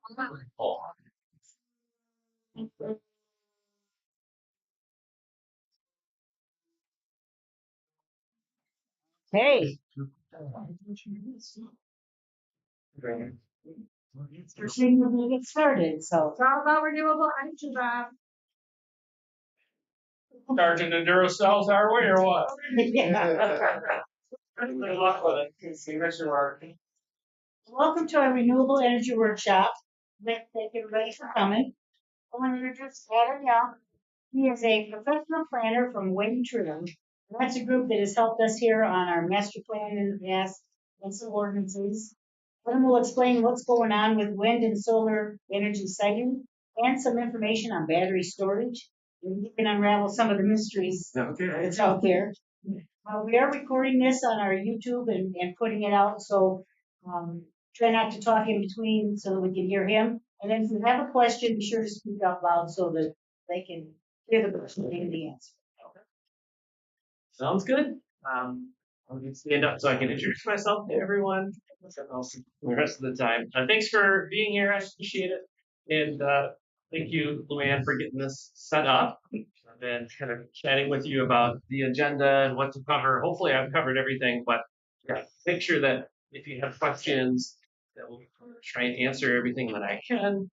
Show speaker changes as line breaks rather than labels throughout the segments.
Hey, we're seeing we're gonna get started, so.
It's all about renewable energy, Bob.
Charging the Duracells our way or what?
Yeah.
Good luck with it. See Mr. Martin.
Welcome to our renewable energy workshop. I'd like to thank everybody for coming. I want to introduce Adam Young. He is a professional planner from Wind Trim. That's a group that has helped us here on our master plan in the past and some ordinances. Adam will explain what's going on with wind and solar energy siting and some information on battery storage. And you can unravel some of the mysteries that's out there. We are recording this on our YouTube and putting it out, so try not to talk in between so that we can hear him. And then if you have a question, be sure to speak up loud so that they can hear the person giving the answer.
Sounds good. I'll get stand up so I can introduce myself to everyone the rest of the time. Thanks for being here. I appreciate it. And thank you, Luann, for getting this set up. I've been kind of chatting with you about the agenda and what to cover. Hopefully, I've covered everything, but yeah, make sure that if you have questions, that we'll try and answer everything that I can.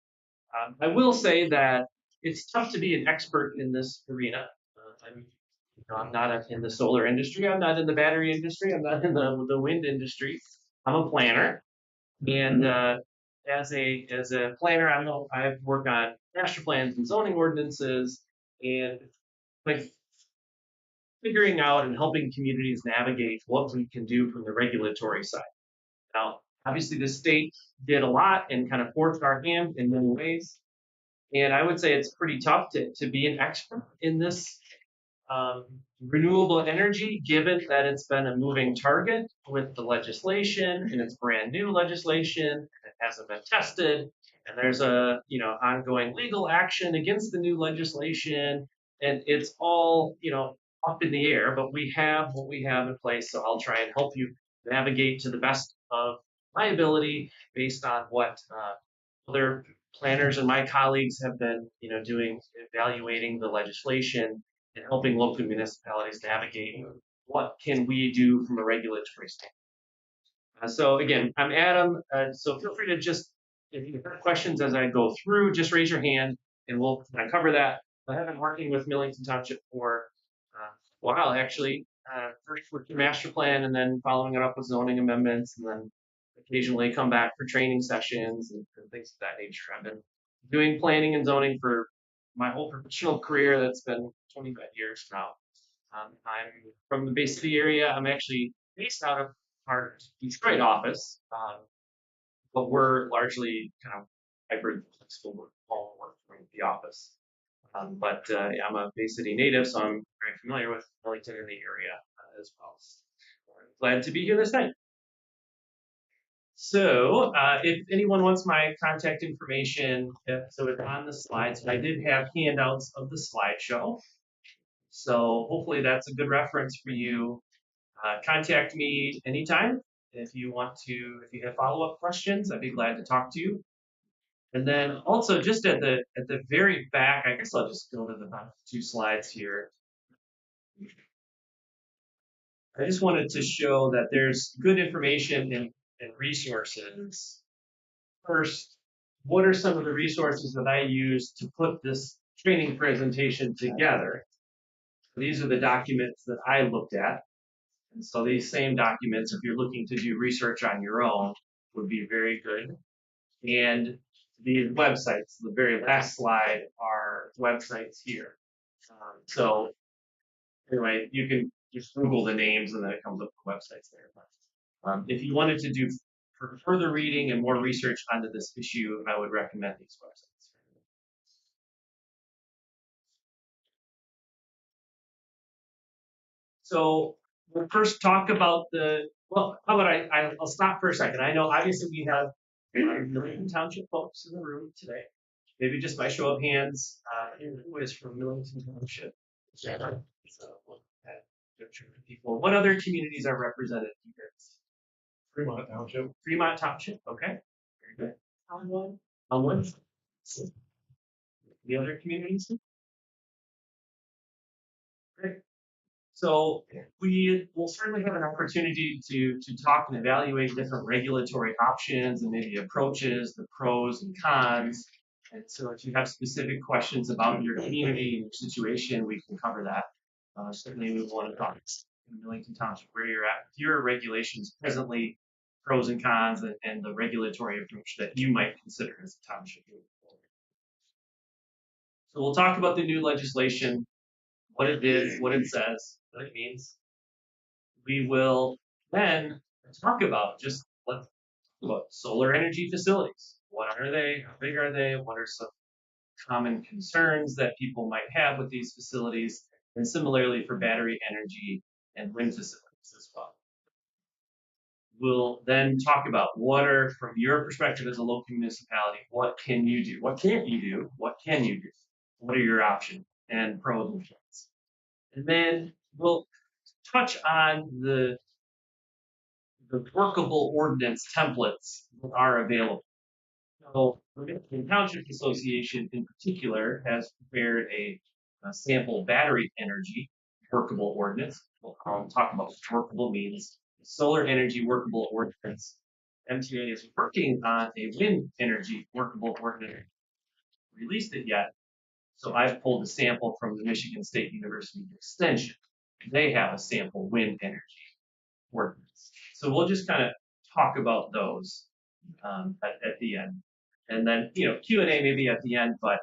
I will say that it's tough to be an expert in this arena. I'm not in the solar industry. I'm not in the battery industry. I'm not in the wind industry. I'm a planner, and as a planner, I work on master plans and zoning ordinances, and like figuring out and helping communities navigate what we can do from the regulatory side. Now, obviously, the state did a lot and kind of forced our hand in many ways, and I would say it's pretty tough to be an expert in this renewable energy, given that it's been a moving target with the legislation and it's brand new legislation, it hasn't been tested, and there's a ongoing legal action against the new legislation, and it's all up in the air. But we have what we have in place, so I'll try and help you navigate to the best of my ability based on what other planners and my colleagues have been doing, evaluating the legislation and helping local municipalities navigate what can we do from a regulatory standpoint. So again, I'm Adam. So feel free to just, if you have questions as I go through, just raise your hand and we'll cover that. I have been working with Millington Township for a while, actually. First with the master plan and then following it up with zoning amendments, and then occasionally come back for training sessions and things of that nature. I've been doing planning and zoning for my whole professional career. That's been 25 years now. I'm from the Bay City area. I'm actually based out of our Detroit office, but we're largely kind of hybrid flexible work, all work from the office. But yeah, I'm a Bay City native, so I'm very familiar with Millington in the area as well. So I'm glad to be here this night. So if anyone wants my contact information, so it's on the slides. I did have handouts of the slideshow. So hopefully that's a good reference for you. Contact me anytime if you have follow-up questions. I'd be glad to talk to you. And then also just at the very back, I guess I'll just go to the two slides here. I just wanted to show that there's good information and resources. First, what are some of the resources that I use to put this training presentation together? These are the documents that I looked at. And so these same documents, if you're looking to do research on your own, would be very good. And these websites, the very last slide, are websites here. So anyway, you can just Google the names and then it comes up with websites there. If you wanted to do for further reading and more research onto this issue, I would recommend these websites. So we'll first talk about how about I'll stop for a second. I know obviously we have Millington Township folks in the room today. Maybe just by show of hands, who is from Millington Township? So we'll have people. What other communities are represented here?
Fremont Township.
Fremont Township, okay. Very good. What? The other communities? Great. So we will certainly have an opportunity to talk and evaluate different regulatory options and maybe approaches, the pros and cons. And so if you have specific questions about your community and your situation, we can cover that. Certainly we want to talk in Millington Township where you're at, your regulations presently, pros and cons, and the regulatory approach that you might consider as a township. So we'll talk about the new legislation, what it did, what it says, what it means. We will then talk about just let's talk about solar energy facilities. What are they? How big are they? What are some common concerns that people might have with these facilities? And similarly for battery energy and wind facilities as well. We'll then talk about what are, from your perspective as a local municipality, what can you do? What can't you do? What can you do? What are your options and pros and cons? And then we'll touch on the workable ordinance templates that are available. So the Millington Township Association in particular has prepared a sample battery energy workable ordinance. We'll talk about what workable means. Solar energy workable ordinance. MTA is working on a wind energy workable ordinance. Released it yet. So I've pulled a sample from the Michigan State University Extension. They have a sample wind energy ordinance. So we'll just kind of talk about those at the end, and then Q&A maybe at the end, but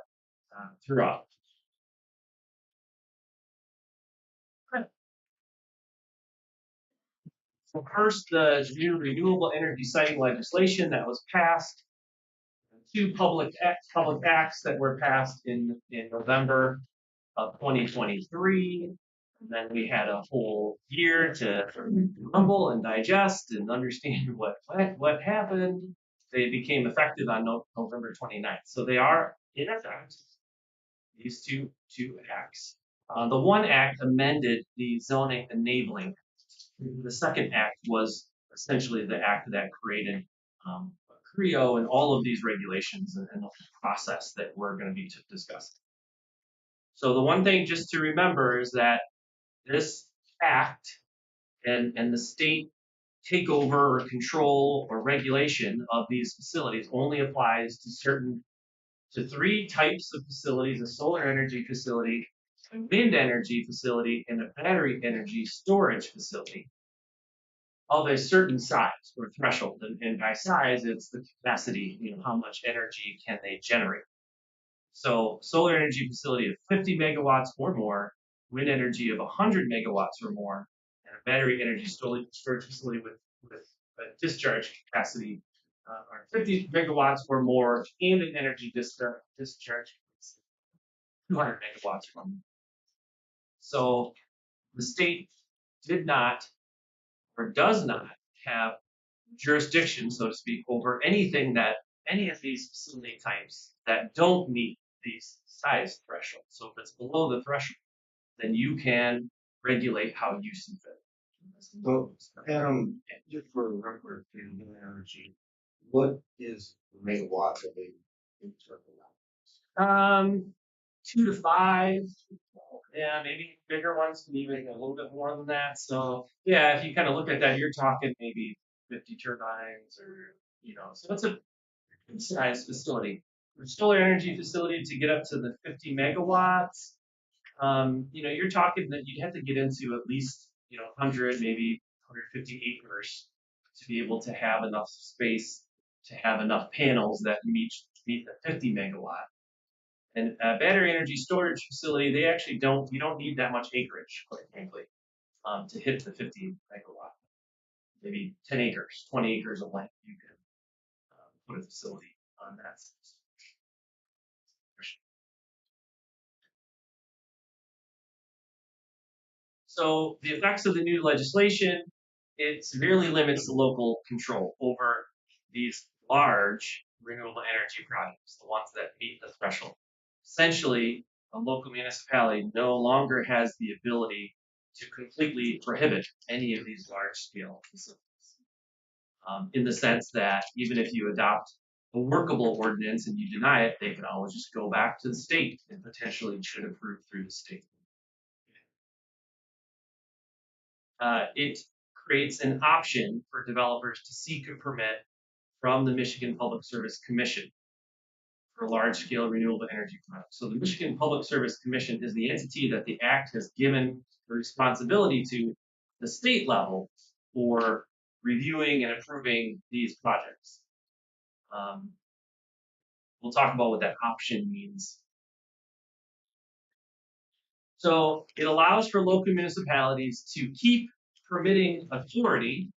throughout. So first, the new renewable energy siting legislation that was passed. Two public acts that were passed in November of 2023. And then we had a whole year to rumble and digest and understand what happened. They became effective on November 29th. So they are in effect, these two acts. The one act amended the zoning enabling. The second act was essentially the act that created CREO and all of these regulations and the process that we're going to be discussing. So the one thing just to remember is that this act and the state takeover or control or regulation of these facilities only applies to three types of facilities: a solar energy facility, a wind energy facility, and a battery energy storage facility of a certain size or threshold. And by size, it's the capacity, how much energy can they generate. So solar energy facility of 50 megawatts or more, wind energy of 100 megawatts or more, and a battery energy storage facility with a discharge capacity are 50 megawatts or more, and an energy discharge capacity 200 megawatts or more. So the state did not or does not have jurisdiction, so to speak, over any of these facility types that don't meet these size thresholds. So if it's below the threshold, then you can regulate how you see fit.
So, Adam, just for record in energy, what is megawatts of a circle?
2 to 5. Yeah, maybe bigger ones can even a little bit more than that. So yeah, if you kind of look at that, you're talking maybe 50 turbines or so it's a good sized facility. For solar energy facility to get up to the 50 megawatts, you're talking that you'd have to get into at least 100, maybe 150 acres to be able to have enough space to have enough panels that meet the 50 megawatt. And a battery energy storage facility, you don't need that much acreage, quite frankly, to hit the 50 megawatt. Maybe 10 acres, 20 acres of land, you can put a facility on that. So the effects of the new legislation, it severely limits the local control over these large renewable energy projects, the ones that meet the threshold. Essentially, a local municipality no longer has the ability to completely prohibit any of these large-scale facilities. In the sense that even if you adopt a workable ordinance and you deny it, they can always just go back to the state and potentially should approve through the state. It creates an option for developers to seek a permit from the Michigan Public Service Commission for large-scale renewable energy projects. So the Michigan Public Service Commission is the entity that the act has given the responsibility to the state level for reviewing and approving these projects. We'll talk about what that option means. So it allows for local municipalities to keep permitting authority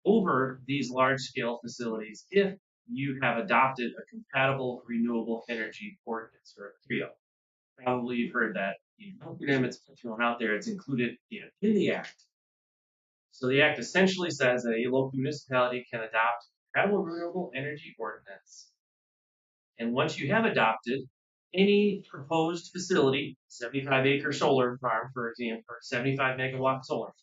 over these large-scale facilities if you have adopted a compatible renewable energy ordinance, or a CREO. Probably you've heard that acronym, it's thrown out there, it's included in the act. So the act essentially says that a local municipality can adopt a compatible renewable energy ordinance. And once you have adopted any proposed facility, 75-acre solar farm, for example, or 75 megawatt solar farm,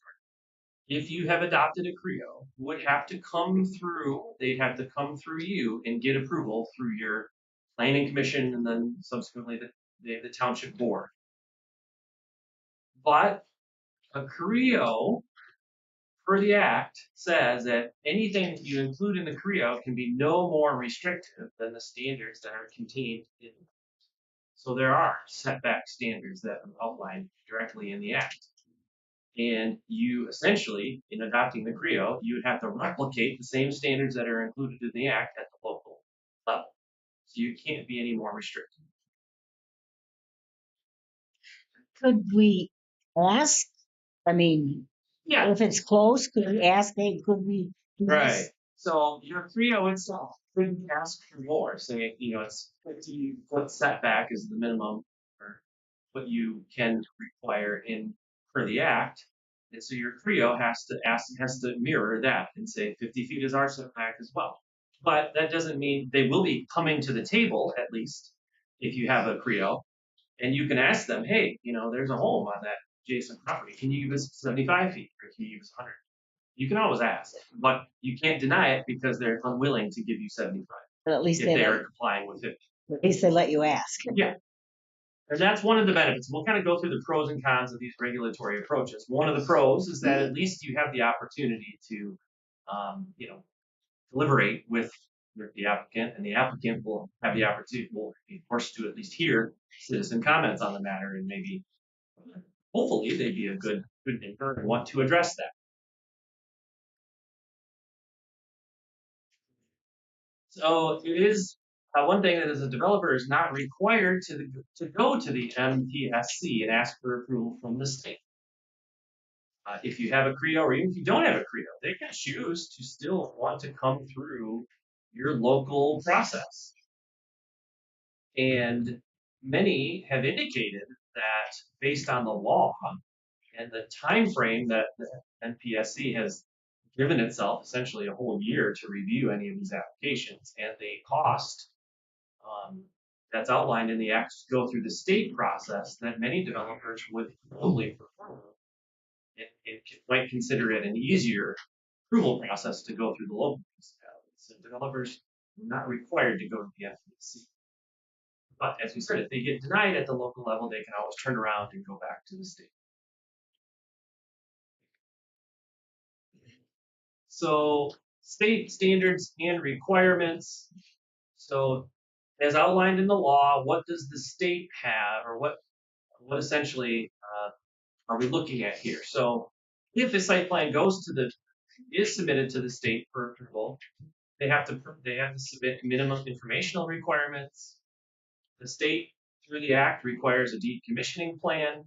if you have adopted a CREO, would have to come through, they'd have to come through you and get approval through your planning commission and then subsequently the township board. But a CREO, per the act, says that anything that you include in the CREO can be no more restrictive than the standards that are contained in it. So there are setback standards that are outlined directly in the act. And you essentially, in adopting the CREO, you would have to replicate the same standards that are included in the act at the local level. So you can't be any more restrictive.
Could we ask? I mean,
Yeah.
if it's close, could we ask? Hey, could we do this?
Right. So your CREO itself could ask for more. Say, it's 50-foot setback is the minimum or what you can require per the act. And so your CREO has to mirror that and say 50 feet is our setback as well. But that doesn't mean they will be coming to the table, at least, if you have a CREO. And you can ask them, hey, there's a home on that adjacent property. Can you give us 75 feet or can you give us 100? You can always ask, but you can't deny it because they're unwilling to give you 75
But at least
if they are complying with it.
At least they let you ask.
Yeah. And that's one of the benefits. We'll kind of go through the pros and cons of these regulatory approaches. One of the pros is that at least you have the opportunity to, deliberate with the applicant, and the applicant will have the opportunity, will be forced to at least hear citizen comments on the matter, and maybe, hopefully, they'd be a good neighbor and want to address that. So it is one thing that as a developer is not required to go to the MPSC and ask for approval from the state. If you have a CREO or even if you don't have a CREO, they can choose to still want to come through your local process. And many have indicated that based on the law and the time frame that the MPSC has given itself, essentially a whole year to review any of these applications, and the cost that's outlined in the act to go through the state process, that many developers would probably prefer and might consider it an easier approval process to go through the local municipalities. So developers are not required to go to the FEC. But as we said, if they get denied at the local level, they can always turn around and go back to the state. So state standards and requirements. So as outlined in the law, what does the state have, or what essentially are we looking at here? So if a site plan is submitted to the state for approval, they have to submit minimum informational requirements. The state, through the act, requires a decommissioning plan.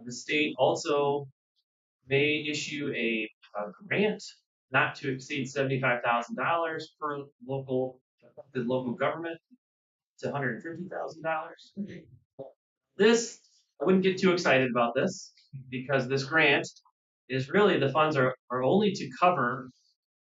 The state also may issue a grant not to exceed $75,000 per the local government to $150,000. This, I wouldn't get too excited about this because this grant is really, the funds are only to cover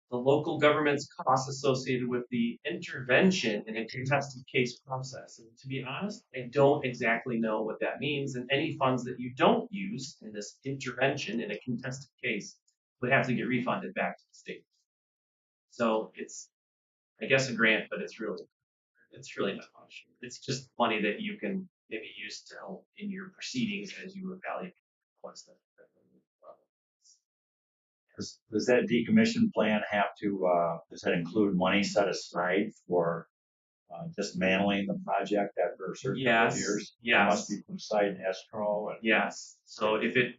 the local government's costs associated with the intervention in a contested case process. And to be honest, I don't exactly know what that means. And any funds that you don't use in this intervention in a contested case would have to get refunded back to the state. So I guess a grant, but it's really not much. It's just money that you can maybe use to help in your proceedings as you evaluate what's the.
Does that decommission plan have to, does that include money set aside for dismantling the project after a certain number of
Yes,
years? It
yes.
must be put aside in escrow. And
Yes. So if a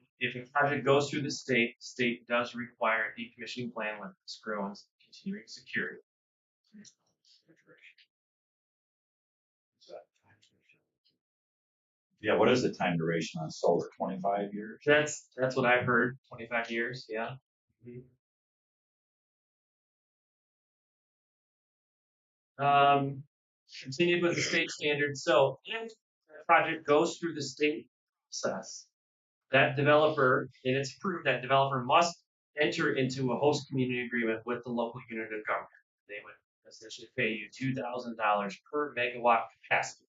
project goes through the state does require a decommissioning plan with escrow and continuing security.
yeah, what is the time duration on solar? 25 years?
That's what I've heard. 25 years. Yeah. Continued with the state standards. So if the project goes through the state process, that developer, and it's approved, that developer must enter into a host community agreement with the local unit of government. They would essentially pay you $2,000 per megawatt capacity.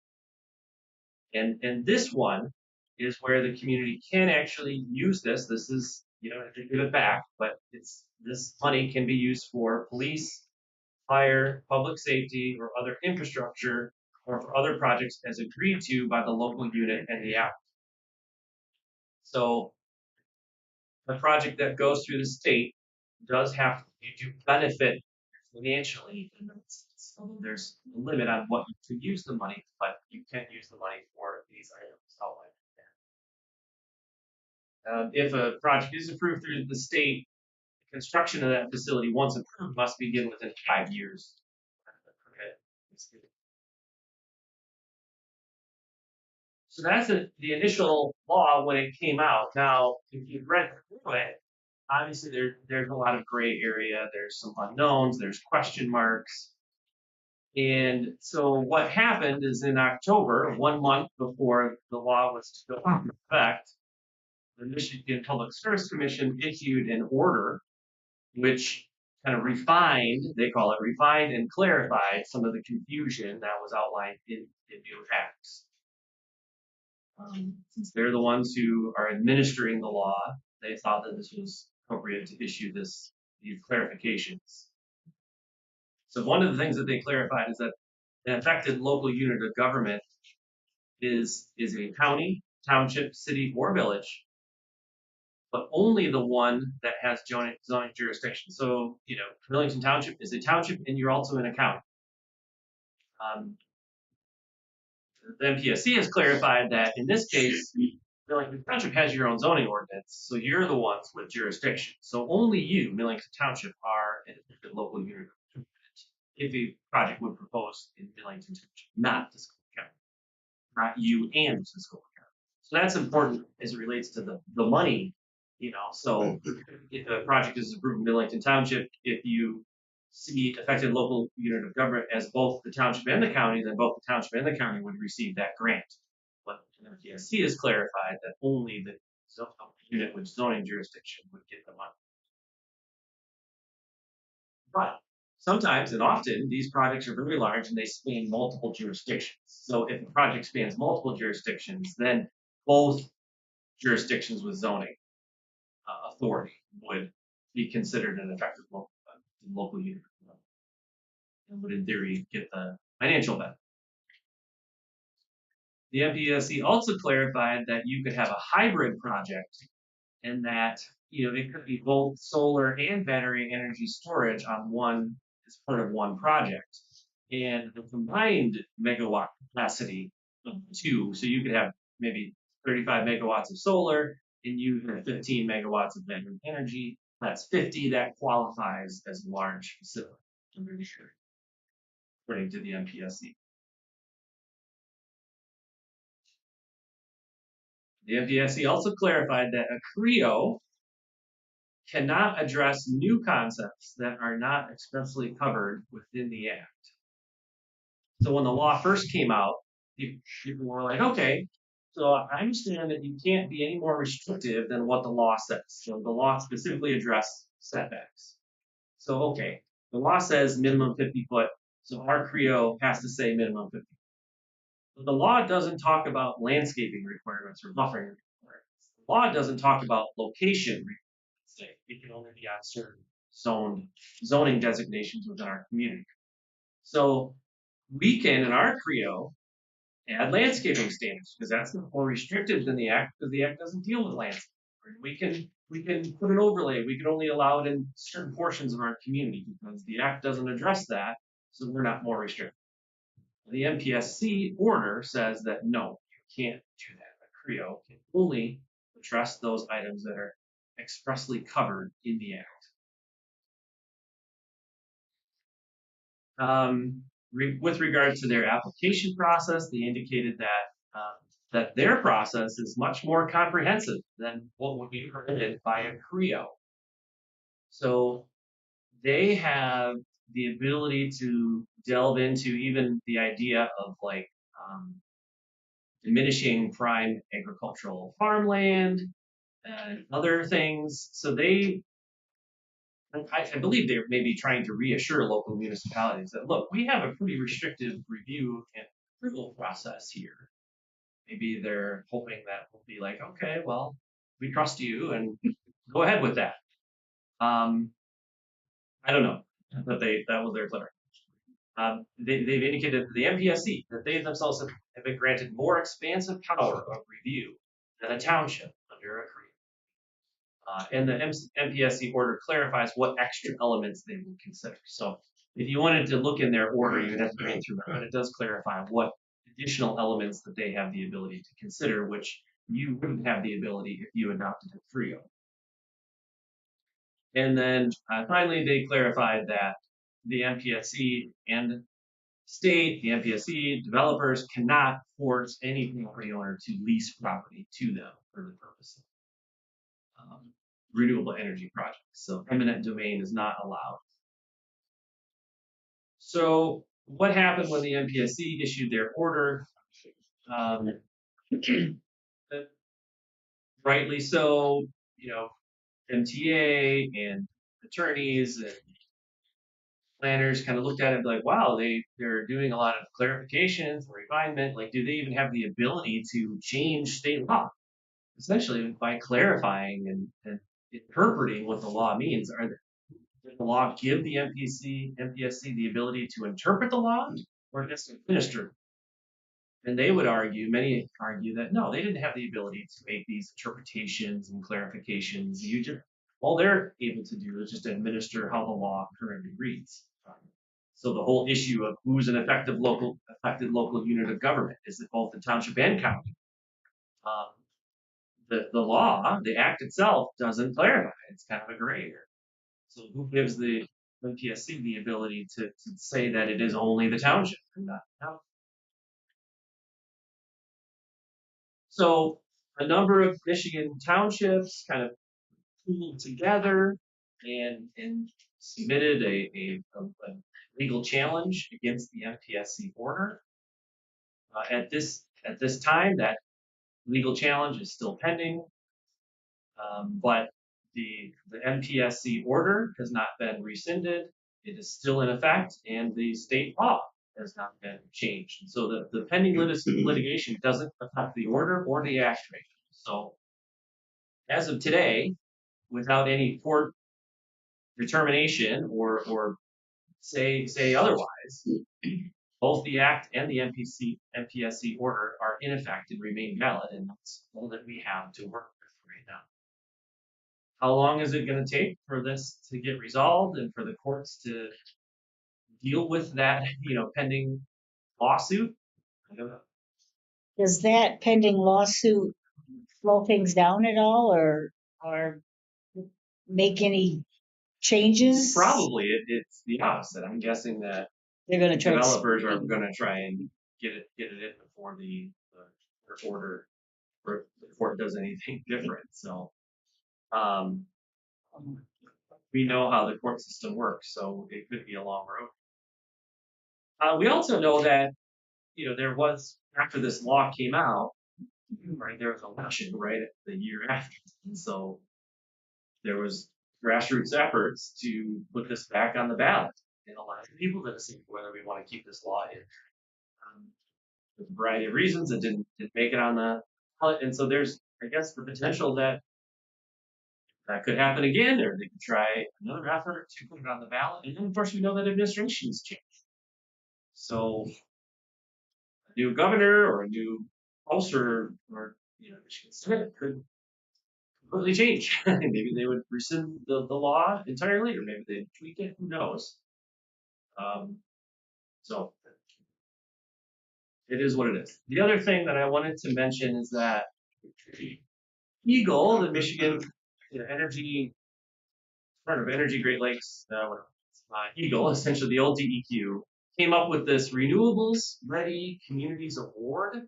And this one is where the community can actually use this. This is, you don't have to give it back, but this money can be used for police, fire, public safety, or other infrastructure, or for other projects as agreed to by the local unit and the app. So a project that goes through the state does have you do benefit financially. So there's a limit on what you can use the money, but you can use the money for these items outlined. If a project is approved through the state, construction of that facility, once approved, must begin within 5 years. So that's the initial law when it came out. Now, if you've read through it, obviously there's a lot of gray area. There's some unknowns. There's question marks. And so what happened is in October, 1 month before the law was to go into effect, the Michigan Public Service Commission issued an order which kind of refined, they call it refined and clarified some of the confusion that was outlined in new acts. Since they're the ones who are administering the law, they thought that this was appropriate to issue these clarifications. So one of the things that they clarified is that an affected local unit of government is a county, township, city, or village, but only the one that has zoning jurisdiction. So, Millington Township is a township, and you're also in a county. The MPSC has clarified that in this case, Millington Township has your own zoning ordinance, so you're the ones with jurisdiction. So only you, Millington Township, are an affected local unit of government if a project would propose in Millington Township, not Tuscola County, not you and Tuscola County. So that's important as it relates to the money, So if a project is approved in Millington Township, if you see affected local unit of government as both the township and the county, then both the township and the county would receive that grant. But the MPSC has clarified that only the unit with zoning jurisdiction would get the money. But sometimes and often these projects are very large and they span multiple jurisdictions. So if a project spans multiple jurisdictions, then both jurisdictions with zoning authority would be considered an effective local unit and would in theory get the financial benefit. The MPSC also clarified that you could have a hybrid project and that it could be both solar and battery energy storage on one as part of one project. And the combined megawatt capacity of the two, so you could have maybe 35 megawatts of solar and you have 15 megawatts of battery energy. That's 50. That qualifies as a large facility, according to the MPSC. The MPSC also clarified that a CREO cannot address new concepts that are not expressly covered within the Act. So when the law first came out, people were like, okay, so I understand that you can't be any more restrictive than what the law says. So the law specifically addressed setbacks. So, okay, the law says minimum 50 foot, so our CREO has to say minimum 50. But the law doesn't talk about landscaping requirements or buffering requirements. The law doesn't talk about location requirements. It can only be on certain zoning designations within our community. So we can, in our CREO, add landscaping standards because that's more restrictive than the act because the act doesn't deal with landscaping. We can put an overlay. We can only allow it in certain portions of our community because the act doesn't address that, so we're not more restrictive. The MPSC order says that no, you can't do that. A CREO can only address those items that are expressly covered in the act. With regard to their application process, they indicated that their process is much more comprehensive than what would be permitted by a CREO. So they have the ability to delve into even the idea of like diminishing prime agricultural farmland and other things. So I believe they're maybe trying to reassure local municipalities that, look, we have a pretty restrictive review and approval process here. Maybe they're hoping that we'll be like, okay, well, we trust you and go ahead with that. I don't know, but that was their clarification. They've indicated to the MPSC that they themselves have been granted more expansive power of review than a township under a CREO. And the MPSC order clarifies what extra elements they will consider. So if you wanted to look in their order, you'd have to read through that, but it does clarify what additional elements that they have the ability to consider, which you wouldn't have the ability if you adopted a CREO. And then finally, they clarified that the MPSC and state, the MPSC developers cannot force any property owner to lease property to them for the purpose of renewable energy projects. So eminent domain is not allowed. So what happened when the MPSC issued their order? Rightly so, MTA and attorneys and planners kind of looked at it like, wow, they're doing a lot of clarifications, refinement. Like, do they even have the ability to change state law? Essentially, by clarifying and interpreting what the law means, does the law give the MPSC the ability to interpret the law or just administer? And they would argue, many argue that no, they didn't have the ability to make these interpretations and clarifications. All they're able to do is just administer how the law currently reads. So the whole issue of who's an affected local unit of government is it both the township and county. The law, the act itself, doesn't clarify. It's kind of a gray area. So who gives the MPSC the ability to say that it is only the township and not the county? So a number of Michigan townships kind of pooled together and submitted a legal challenge against the MPSC order. At this time, that legal challenge is still pending, but the MPSC order has not been rescinded. It is still in effect, and the state law has not been changed. So the pending litigation doesn't affect the order or the act rate. So as of today, without any court determination or say otherwise, both the act and the MPSC order are in effect and remain valid, and that's all that we have to work with right now. How long is it going to take for this to get resolved and for the courts to deal with that, pending lawsuit? I don't know.
Does that pending lawsuit slow things down at all or make any changes?
Probably it's the opposite. I'm guessing that
They're going to try
developers are going to try and get it in before the order or the court does anything different. So we know how the court system works, so it could be a long road. We also know that there was, after this law came out, right, there was an election right the year after, and so there was grassroots efforts to put this back on the ballot, and a lot of people didn't see whether we want to keep this law in. For a variety of reasons, it didn't make it on the ballot, and so there's, I guess, the potential that could happen again, or they could try another effort to put it on the ballot. And then, of course, we know that administrations change. So a new governor or a new house or Michigan Senate could completely change. Maybe they would rescind the law entirely, or maybe they'd tweak it. Who knows? Um, so it is what it is. The other thing that I wanted to mention is that Eagle, the Michigan Energy Department of Energy Great Lakes, Eagle, essentially the old DEQ, came up with this Renewables Ready Communities Award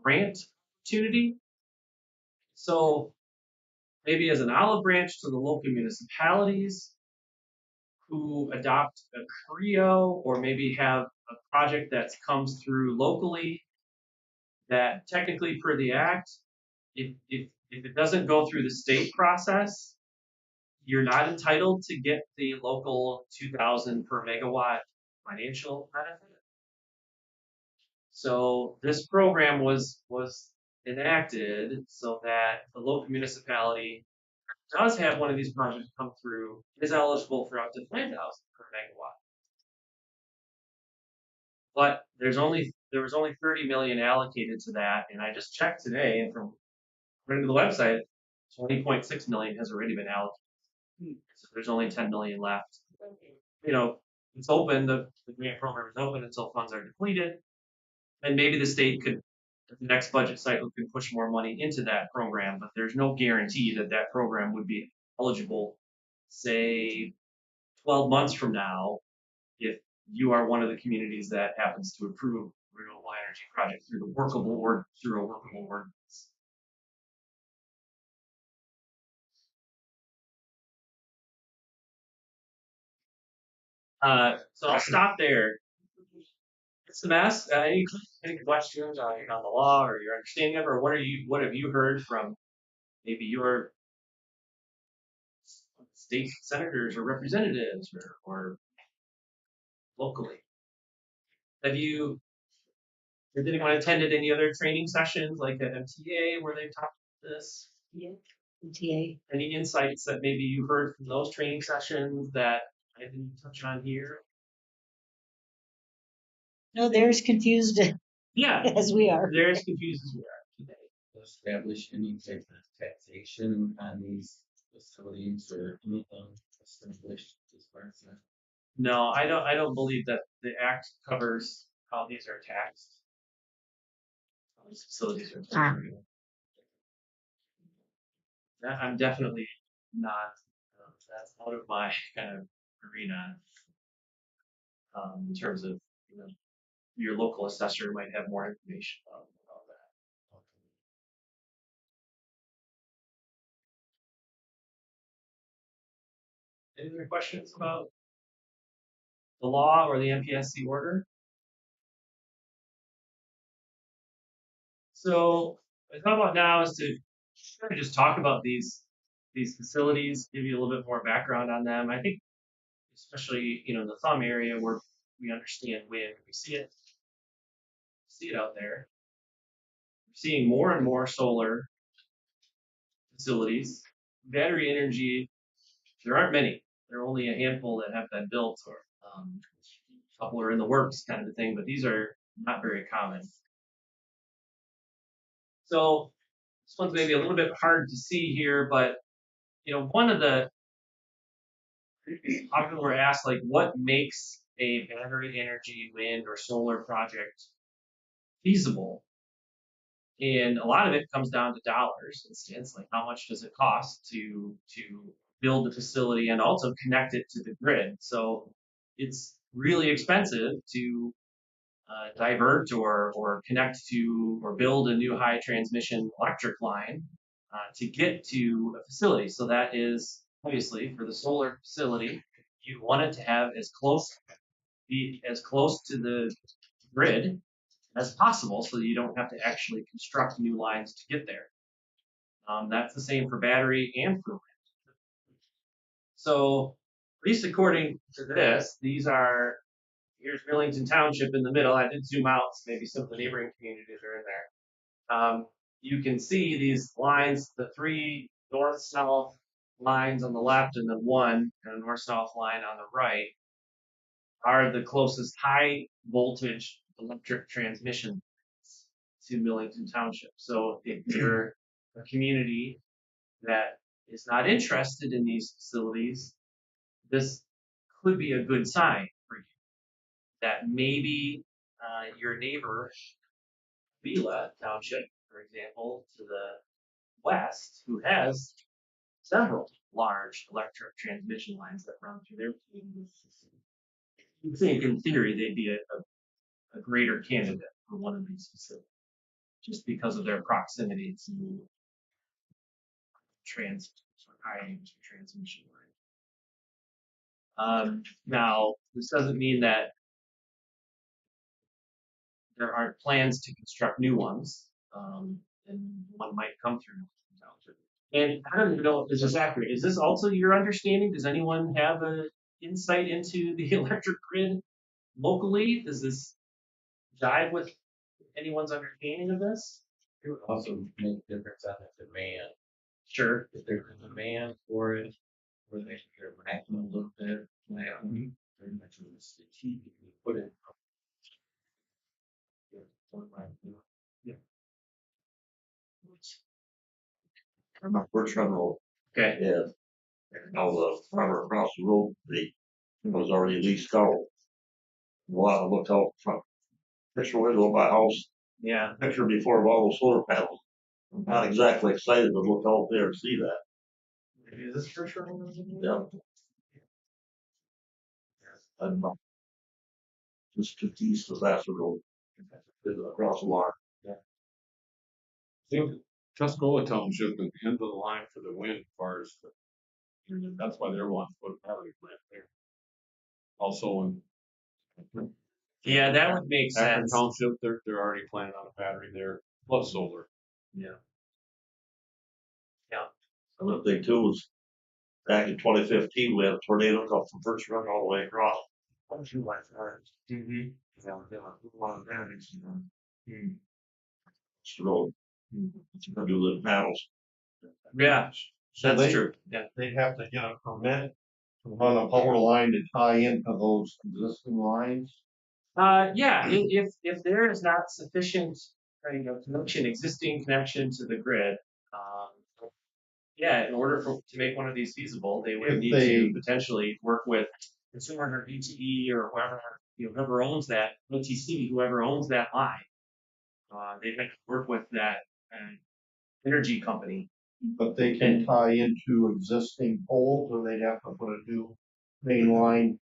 grant opportunity. So maybe as an olive branch to the local municipalities who adopt a CREO or maybe have a project that comes through locally that technically per the act, if it doesn't go through the state process, you're not entitled to get the local 2,000 per megawatt financial benefit. So this program was enacted so that the local municipality does have one of these projects come through is eligible for up to 9,000 per megawatt. But there was only 30 million allocated to that, and I just checked today, and from according to the website, 20.6 million has already been allocated. So there's only 10 million left. It's open. The grant program is open until funds are depleted, and maybe the state could, the next budget cycle, can push more money into that program. But there's no guarantee that that program would be eligible, say, 12 months from now, if you are one of the communities that happens to approve renewable energy projects through a workable ordinance. So I'll stop there. It's a mess. Any questions on the law or your understanding of it, or what have you heard from maybe your state senators or representatives or locally? Has anyone attended any other training sessions like at MTA where they've talked about this?
Yeah, MTA.
Any insights that maybe you heard from those training sessions that I didn't touch on here?
No, they're as confused
Yeah,
as we are.
they're as confused as we are today.
Establish any type of taxation on these facilities or anything established as far as that?
No, I don't believe that the act covers how these are taxed. How these facilities are taxed. I'm definitely not. That's out of my kind of arena. In terms of your local assessor might have more information about that. Any other questions about the law or the MPSC order? So what I thought about now is to kind of just talk about these facilities, give you a little bit more background on them. I think especially in the thumb area where we understand wind, we see it out there. We're seeing more and more solar facilities. Battery energy, there aren't many. There are only a handful that have been built, or a couple are in the works, kind of a thing. But these are not very common. So this one's maybe a little bit hard to see here, but one of the often we're asked, like, what makes a battery energy, wind, or solar project feasible? And a lot of it comes down to dollars. Instance, like how much does it cost to build the facility and also connect it to the grid? So it's really expensive to divert or connect to or build a new high transmission electric line to get to a facility. So that is obviously for the solar facility, you want it to be as close to the grid as possible so that you don't have to actually construct new lines to get there. That's the same for battery and for wind. So, at least according to this, here's Millington Township in the middle. I did zoom out, so maybe some of the neighboring communities are in there. You can see these lines, the 3 north-south lines on the left and then 1 north-south line on the right. are the closest high voltage electric transmission lines to Millington Township. So if you're a community that is not interested in these facilities, this could be a good sign for you that maybe your neighbor, Vila Township, for example, to the west, who has several large electric transmission lines that run through their communities. You think in theory they'd be a greater candidate for one of these facilities just because of their proximity to trans or high energy transmission lines. Now, this doesn't mean that there aren't plans to construct new ones, and one might come through. And I don't even know if this is accurate. Is this also your understanding? Does anyone have an insight into the electric grid locally? Does this jive with anyone's understanding of this?
It would also make a difference on the demand.
Sure.
If there's a demand for it, where they're maximum a little bit, very much of the strategically put it.
Yeah.
I'm not first on the road.
Okay.
Yeah. Now the farmer across the road, they was already leased out. Well, I looked out front, picture window of my house,
Yeah.
picture before of all those solar panels. I'm not exactly excited to look out there and see that.
Maybe is this for sure?
Yeah. I don't know. Just to the east of Vassar Road. Across the line.
I think Tuscola Township is the end of the line for the wind farms. That's why they're wanting to put a battery plant there. Also in
Yeah, that would make
Akron
sense.
Township, they're already planning on a battery there, plus solar.
Yeah.
Another thing too was back in 2015, we had a tornado come from First Run all the way across.
Mm-hmm.
So, to do the panels.
Yeah,
So
that's
they,
true. Yeah.
they'd have to get a permit to run a power line to tie into those existing lines.
Yeah. If there is not sufficient, existing connection to the grid, yeah, in order to make one of these feasible, they would
If
need
they-
to potentially work with consumer or BTE or whoever, whoever owns that, OTC, whoever owns that line. They'd have to work with that energy company.
But they can tie into existing poles, or they'd have to put a new main line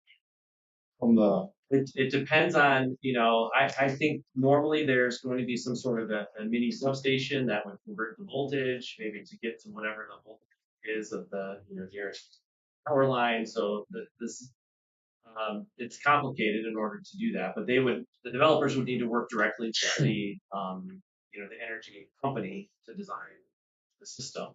from the.
It depends on, I think normally there's going to be some sort of a mini substation that would convert the voltage, maybe to get to whatever the voltage is of the nearest power line. So it's complicated in order to do that, but the developers would need to work directly with the energy company to design the system.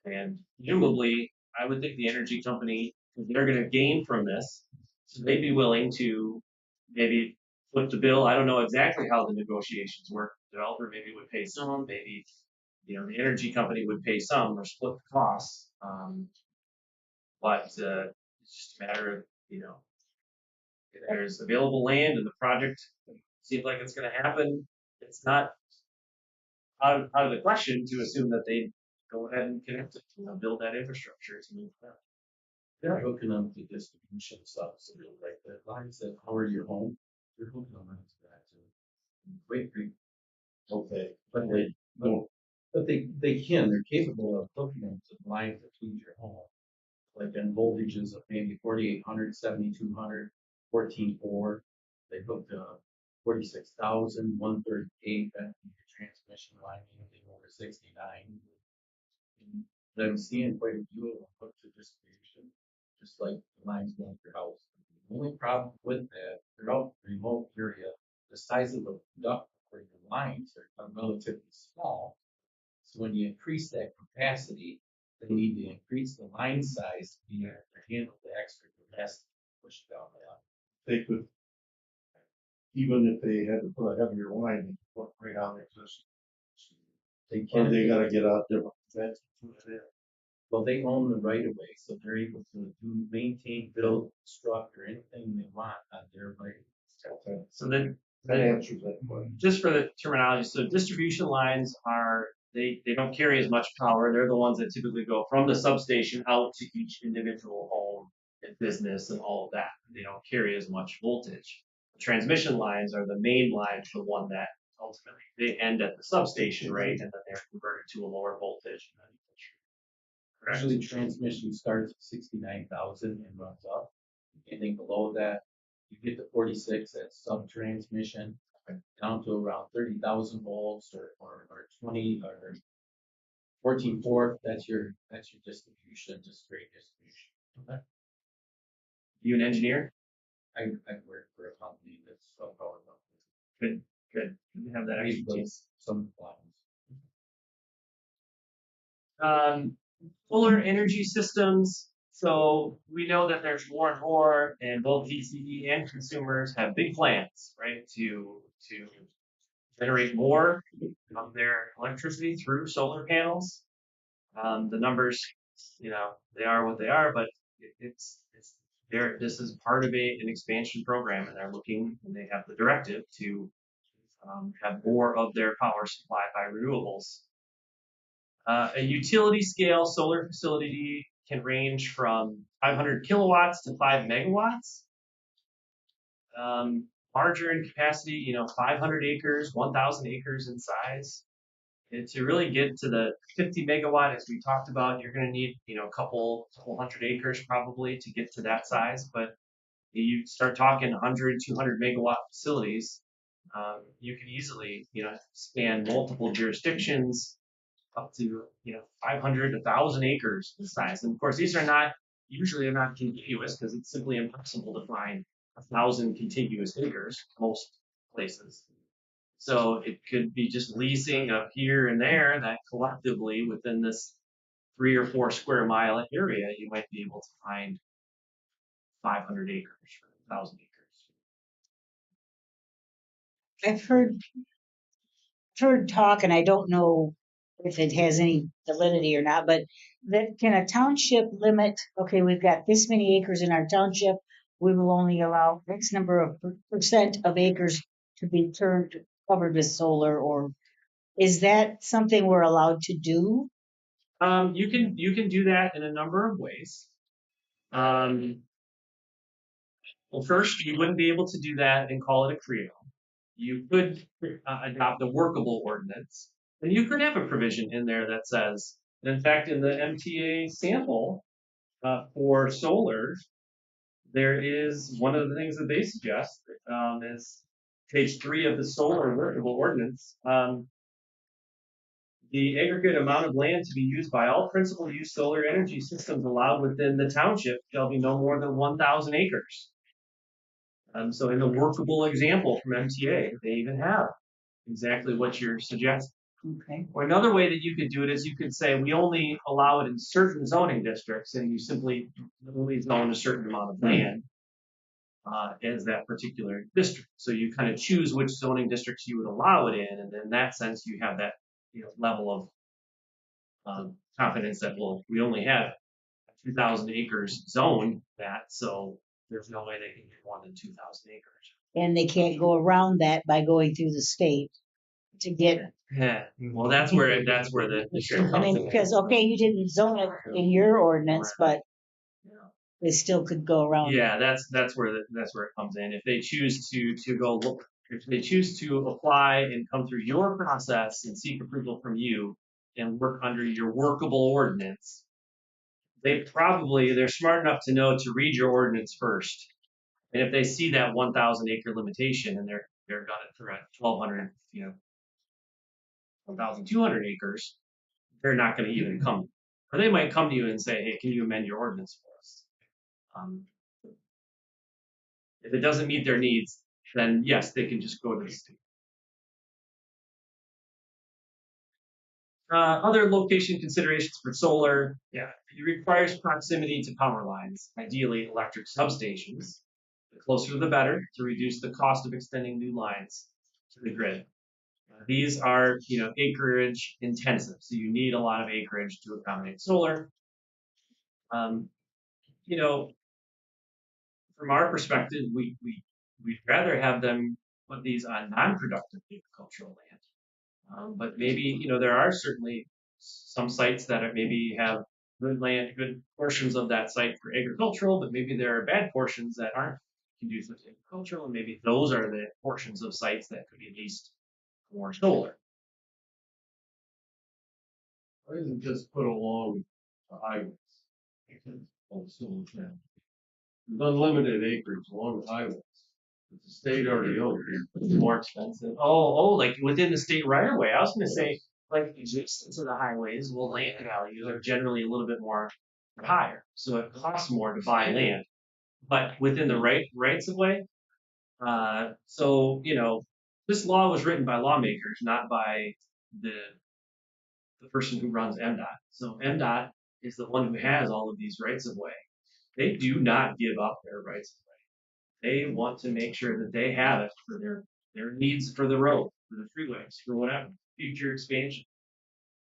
And presumably, I would think the energy company, they're going to gain from this, so they'd be willing to maybe flip the bill. I don't know exactly how the negotiations work. The developer maybe would pay some, maybe the energy company would pay some or split the costs. But it's just a matter of if there's available land and the project seems like it's going to happen. It's not out of the question to assume that they go ahead and connect it, build that infrastructure to move that.
They're hooking up the distribution subs, like the lines that power your home. They're hooking them up to that too. Wait, okay, but they don't. But they can. They're capable of hooking them to the lines that feed your home. Like in voltages of maybe 4,800, 7,200, 14.4. They hooked up 46,000, 138. That your transmission line, anything over 69. And I'm seeing quite a few of them hooked to distribution, just like the lines going to your house. The only problem with that, they're out in a remote area. The size of the duct for your lines are relatively small. So when you increase that capacity, they need to increase the line size to be able to handle the extra capacity pushed down the line. They could, even if they had to put a heavier line, they could put right on the existing. They can. Or they gotta get out different. Well, they own the right of way, so they're able to maintain, build, construct, or anything they want on their right.
So then,
That answers that question.
just for the terminology, so distribution lines are, they don't carry as much power. They're the ones that typically go from the substation out to each individual home and business and all of that. They don't carry as much voltage. The transmission lines are the main lines, the one that ultimately they end at the substation, right? And then they're converted to a lower voltage. Correct.
Usually transmission starts at 69,000 and runs up. Anything below that, you get to 46, that's sub-transmission, down to around 30,000 volts or 20 or 14.4, that's your distribution, just straight distribution. Okay.
You an engineer?
I work for a company that's a power company.
Good, good. You have that
We build
expertise.
some lines.
Solar energy systems. So we know that there's more and more, and both DCE and consumers have big plans, right, to generate more of their electricity through solar panels. The numbers, they are what they are, but it's there. This is part of an expansion program, and they have the directive to have more of their power supplied by renewables. A utility scale solar facility can range from 500 kilowatts to 5 megawatts. Larger in capacity, 500 acres, 1,000 acres in size. And to really get to the 50 megawatt, as we talked about, you're going to need, a couple hundred acres probably to get to that size. But you start talking 100, 200 megawatt facilities, you can easily, span multiple jurisdictions, up to 500 to 1,000 acres in size. And of course, these are not contiguous because it's simply impossible to find 1,000 contiguous acres most places. So it could be just leasing up here and there that collectively within this 3 or 4 square mile area, you might be able to find 500 acres or 1,000 acres.
I've heard talk, and I don't know if it has any validity or not, but that can a township limit, okay, we've got this many acres in our township, we will only allow X number of percent of acres to be covered with solar, or is that something we're allowed to do?
You can do that in a number of ways. Well, first, you wouldn't be able to do that and call it a CREO. You could adopt a workable ordinance, and you could have a provision in there that says, and in fact, in the MTA sample for solar, there is one of the things that they suggest is page 3 of the solar workable ordinance. The aggregate amount of land to be used by all principal use solar energy systems allowed within the township shall be no more than 1,000 acres. So in the workable example from MTA, they even have exactly what you're suggesting.
Okay.
Or another way that you could do it is you could say we only allow it in certain zoning districts, and you simply only zone a certain amount of land as that particular district. So you kind of choose which zoning districts you would allow it in, and in that sense, you have that level of confidence that we only have 2,000 acres zoned that, so there's no way they can get more than 2,000 acres.
And they can't go around that by going through the state to get.
Yeah, well, that's where the issue comes
I mean,
in.
because okay, you didn't zone it in your ordinance, but they still could go around.
Yeah, that's where it comes in. If they choose to go look, if they choose to apply and come through your process and seek approval from you and work under your workable ordinance, they're smart enough to know to read your ordinance first. And if they see that 1,000 acre limitation and they're got it for 1,200, 1,200 acres, they're not going to even come, or they might come to you and say, hey, can you amend your ordinance for us? If it doesn't meet their needs, then yes, they can just go to the state. Other location considerations for solar, it requires proximity to power lines, ideally electric substations. The closer the better to reduce the cost of extending new lines to the grid. These are, acreage intensive, so you need a lot of acreage to accommodate solar. Um, you know, from our perspective, we'd rather have them put these on non-productive agricultural land. But maybe, there are certainly some sites that maybe have good land, good portions of that site for agricultural, but maybe there are bad portions that aren't conducive to agricultural, and maybe those are the portions of sites that could be leased for solar.
Why isn't just put along the highways? On solar panels. There's unlimited acreage along the highways. But the state already owns it.
It's more expensive. Oh, like within the state right of way. I was going to say, like adjacent to the highways, well, land values are generally a little bit more higher, so it costs more to buy land. But within the rights of way, so this law was written by lawmakers, not by the the person who runs MDOT. So MDOT is the one who has all of these rights of way. They do not give up their rights of way. They want to make sure that they have it for their needs for the road, for the freeways, for whatever future expansion.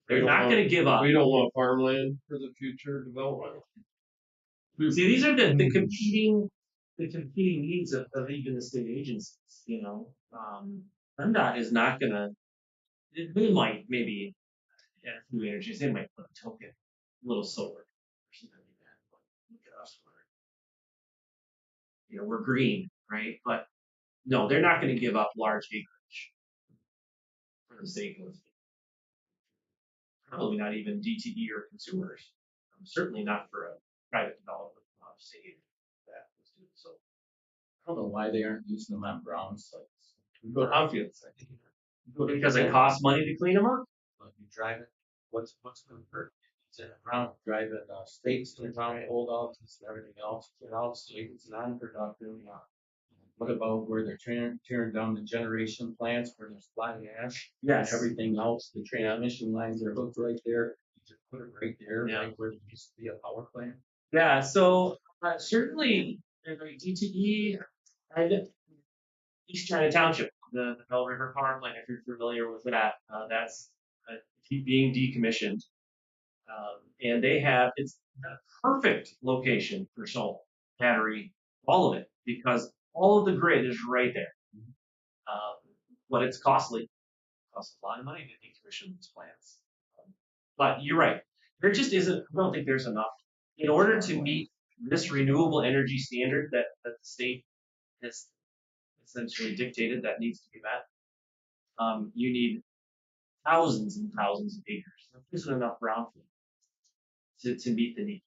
They're not going to give up.
We don't want farmland for the future development.
See, these are the competing needs of even the state agencies. MDOT is not going to. They might maybe at Blue Energies they might put a token, little solar or something like that. But look at us, we're green, right? But no, they're not going to give up large acreage for the sake of probably not even DTE or consumers. Certainly not for a private developer of state that was doing so.
I don't know why they aren't using them on brown sites.
Brownfield site.
Because it costs money to clean them up.
But you drive it, what's going to hurt? It's in a brown, drive it, stakes in the ground, hold outs and everything else, get out, so it's non-productive. What about where they're tearing down the generation plants where there's fly ash?
Yes.
And everything else, the transmission lines are hooked right there. You just put it right there,
Yeah.
right where there used to be a power plant.
Yeah, so certainly DTE and East China Township, the Bell River Power Plant, if you're familiar with that, that's being decommissioned. And it's a perfect location for solar, battery, all of it, because all of the grid is right there. But it's costly. It costs a lot of money to decommission these plants. But you're right. There just isn't, I don't think there's enough. In order to meet this renewable energy standard that the state has essentially dictated that needs to be met, you need thousands and thousands of acres. There isn't enough brownfield to meet the need.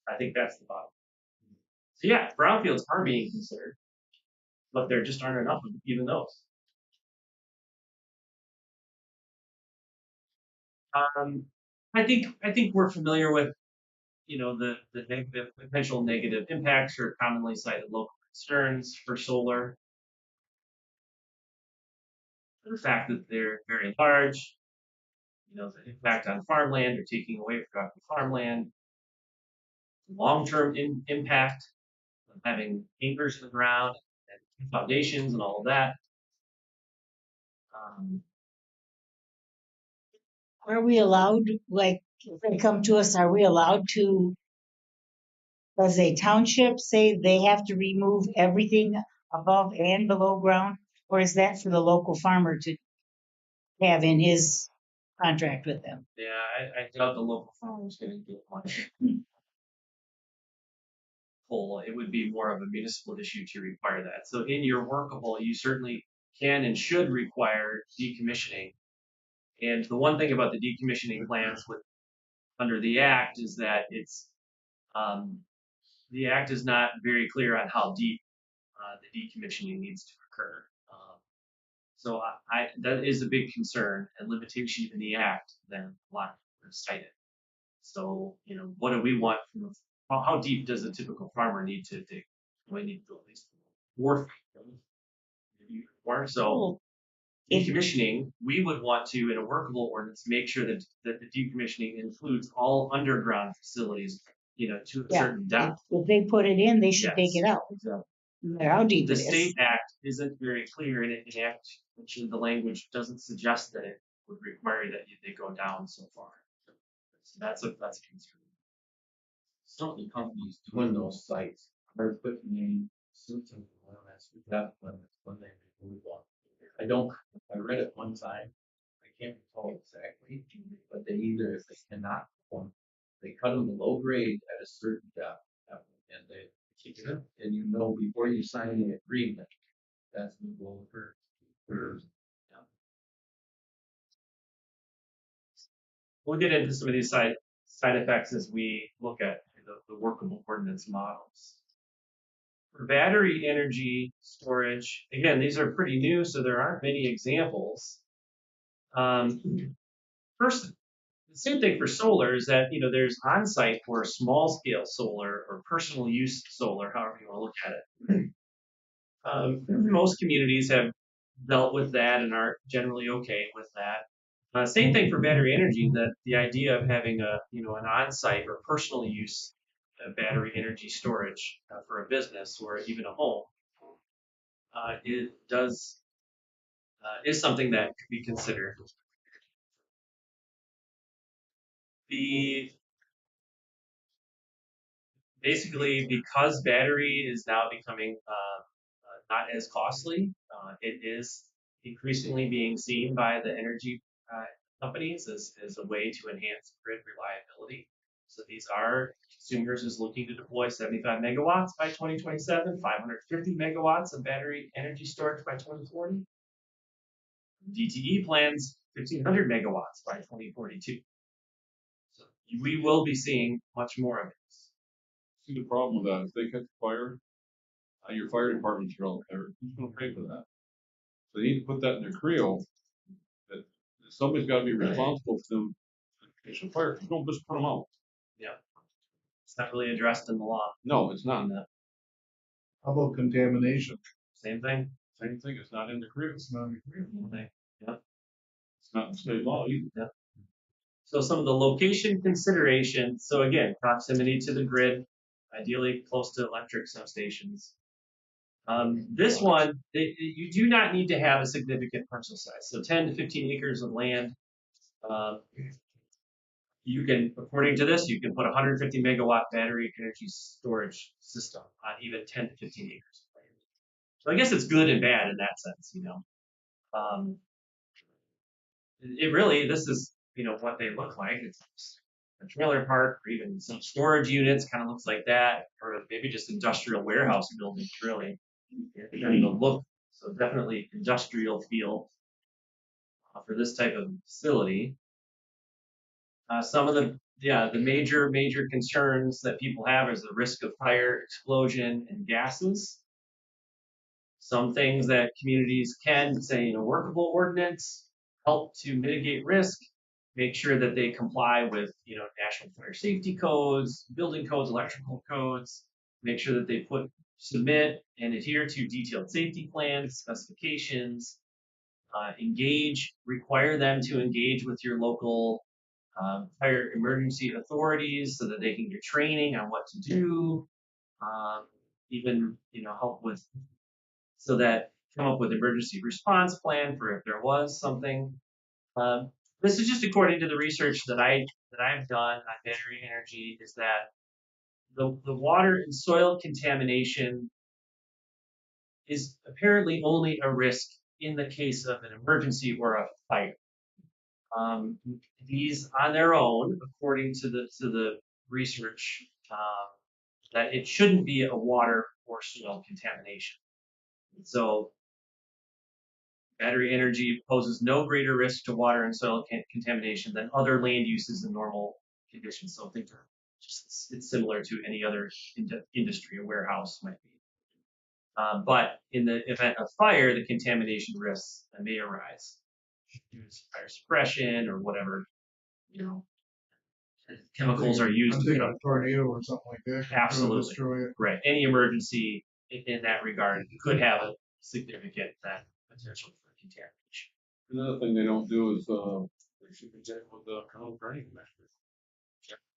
I think that's the bottom. So yeah, brownfields are being considered, but there just aren't enough of even those. I think we're familiar with the potential negative impacts or commonly cited local concerns for solar. The fact that they're very large, the impact on farmland or taking away productive farmland, long-term impact of having anchors in the ground and foundations and all of that.
Are we allowed, like, if they come to us, are we allowed to, does a township say they have to remove everything above and below ground? Or is that for the local farmer to have in his contract with them?
Yeah, I doubt the local farmer is going to get much pull. It would be more of a municipal issue to require that. So in your workable, you certainly can and should require decommissioning. And the one thing about the decommissioning plans under the Act is that the Act is not very clear on how deep the decommissioning needs to occur. So that is a big concern and limitation in the Act that a lot of people have cited. So, what do we want from how deep does a typical farmer need to dig? We need to go at least 4 feet. So decommissioning, we would want to, in a workable ordinance, make sure that the decommissioning includes all underground facilities, to a certain depth.
If they put it in, they should take
Yes,
it out.
exactly.
No matter how deep
The
it is.
state act isn't very clear, and the act, which the language doesn't suggest that it would require that they go down so far. So that's a concern.
some of the companies doing those sites are putting in certain limits, depth limits when they remove one. I read it one time, I can't recall exactly, but they either, if they cannot perform, they cut them below grade at a certain depth, and they keep it, and you know before you sign the agreement, that's the goal for.
We'll get into some of these side effects as we look at the workable ordinance models. For battery energy storage, again, these are pretty new, so there aren't many examples. First, the same thing for solar is that there's on-site or small-scale solar or personal use solar, however you want to look at it. Most communities have dealt with that and are generally okay with that. Same thing for battery energy. That the idea of having an on-site or personal use battery energy storage for a business or even a home is something that could be considered. Basically, because battery is now becoming not as costly, it is increasingly being seen by the energy companies as a way to enhance grid reliability. So these are consumers is looking to deploy 75 megawatts by 2027, 550 megawatts of battery energy storage by 2040. DTE plans 1,500 megawatts by 2042. So we will be seeing much more of this.
See the problem with that, if they catch fire, your fire department's going to pay for that. So they need to put that in their creo, that somebody's got to be responsible for them. Catching fire, you don't just put them out.
Yeah. It's not really addressed in the law.
No, it's not.
How about contamination?
Same thing.
Same thing, it's not in the creo.
It's not agreed.
Yeah.
It's not in state law either.
Yeah. So some of the location considerations. So again, proximity to the grid, ideally close to electric substations. This one, you do not need to have a significant parcel size. So 10 to 15 acres of land. You can, according to this, you can put a 150 megawatt battery energy storage system on even 10 to 15 acres of land. So I guess it's good and bad in that sense, It really, this is, what they look like. It's a trailer park or even some storage units, kind of looks like that, or maybe just industrial warehouse buildings, really. And the look, so definitely industrial feel for this type of facility. Some of the major concerns that people have is the risk of fire, explosion, and gases. Some things that communities can say in a workable ordinance help to mitigate risk, make sure that they comply with national fire safety codes, building codes, electrical codes, make sure that they submit and adhere to detailed safety plans, specifications, require them to engage with your local fire emergency authorities so that they can get training on what to do, even help with so that come up with emergency response plan for if there was something. This is just according to the research that I've done on battery energy, is that the water and soil contamination is apparently only a risk in the case of an emergency or a fire. These on their own, according to the research, that it shouldn't be a water or soil contamination. So battery energy poses no greater risk to water and soil contamination than other land uses in normal conditions. So think it's similar to any other industry, a warehouse might be. But in the event of fire, the contamination risks may arise due to fire suppression or whatever, chemicals are used.
I'm thinking of a tornado or something like that.
Absolutely.
Destroy it.
Right. Any emergency in that regard could have a significant potential for contamination.
Another thing they don't do is they should be checked with the county drainage measures.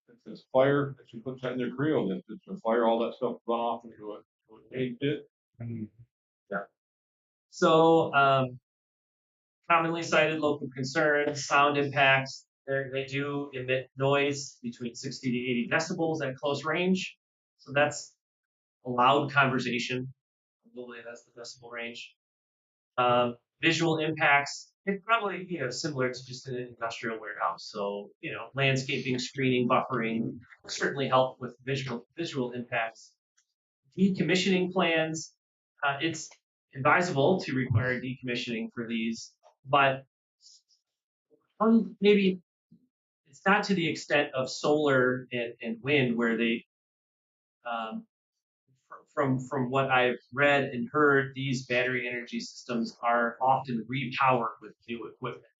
If there's fire, they should put that in their creo. That if there's a fire, all that stuff run off into a pit.
Yeah. So commonly cited local concerns, sound impacts. They do emit noise between 60 to 80 decibels at close range. So that's a loud conversation. Probably that's the decibel range. Visual impacts, it's probably, similar to just an industrial warehouse. So, landscaping, screening, buffering certainly help with visual impacts. Decommissioning plans, it's advisable to require decommissioning for these, but maybe it's not to the extent of solar and wind where they, um, from what I've read and heard, these battery energy systems are often repowered with new equipment.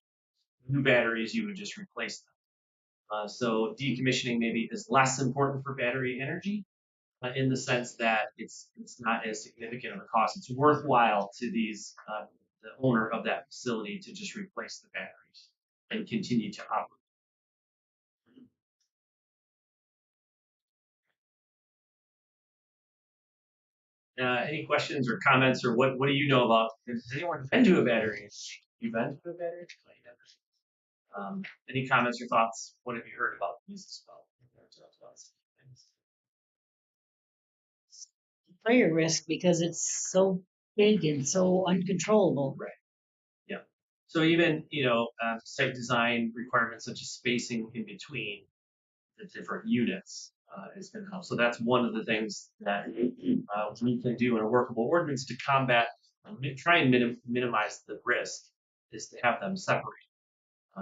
New batteries, you would just replace them. So decommissioning maybe is less important for battery energy in the sense that it's not as significant of a cost. It's worthwhile to the owner of that facility to just replace the batteries and continue to operate. Any questions or comments, or what do you know about? Has anyone been to a battery? You been to a battery? Any comments or thoughts? What have you heard about these as well?
Fire risk because it's so big and so uncontrollable.
Right. Yeah. So even site design requirements such as spacing in between the different units is going to help. So that's one of the things that we can do in a workable ordinance to combat, try and minimize the risk, is to have them separate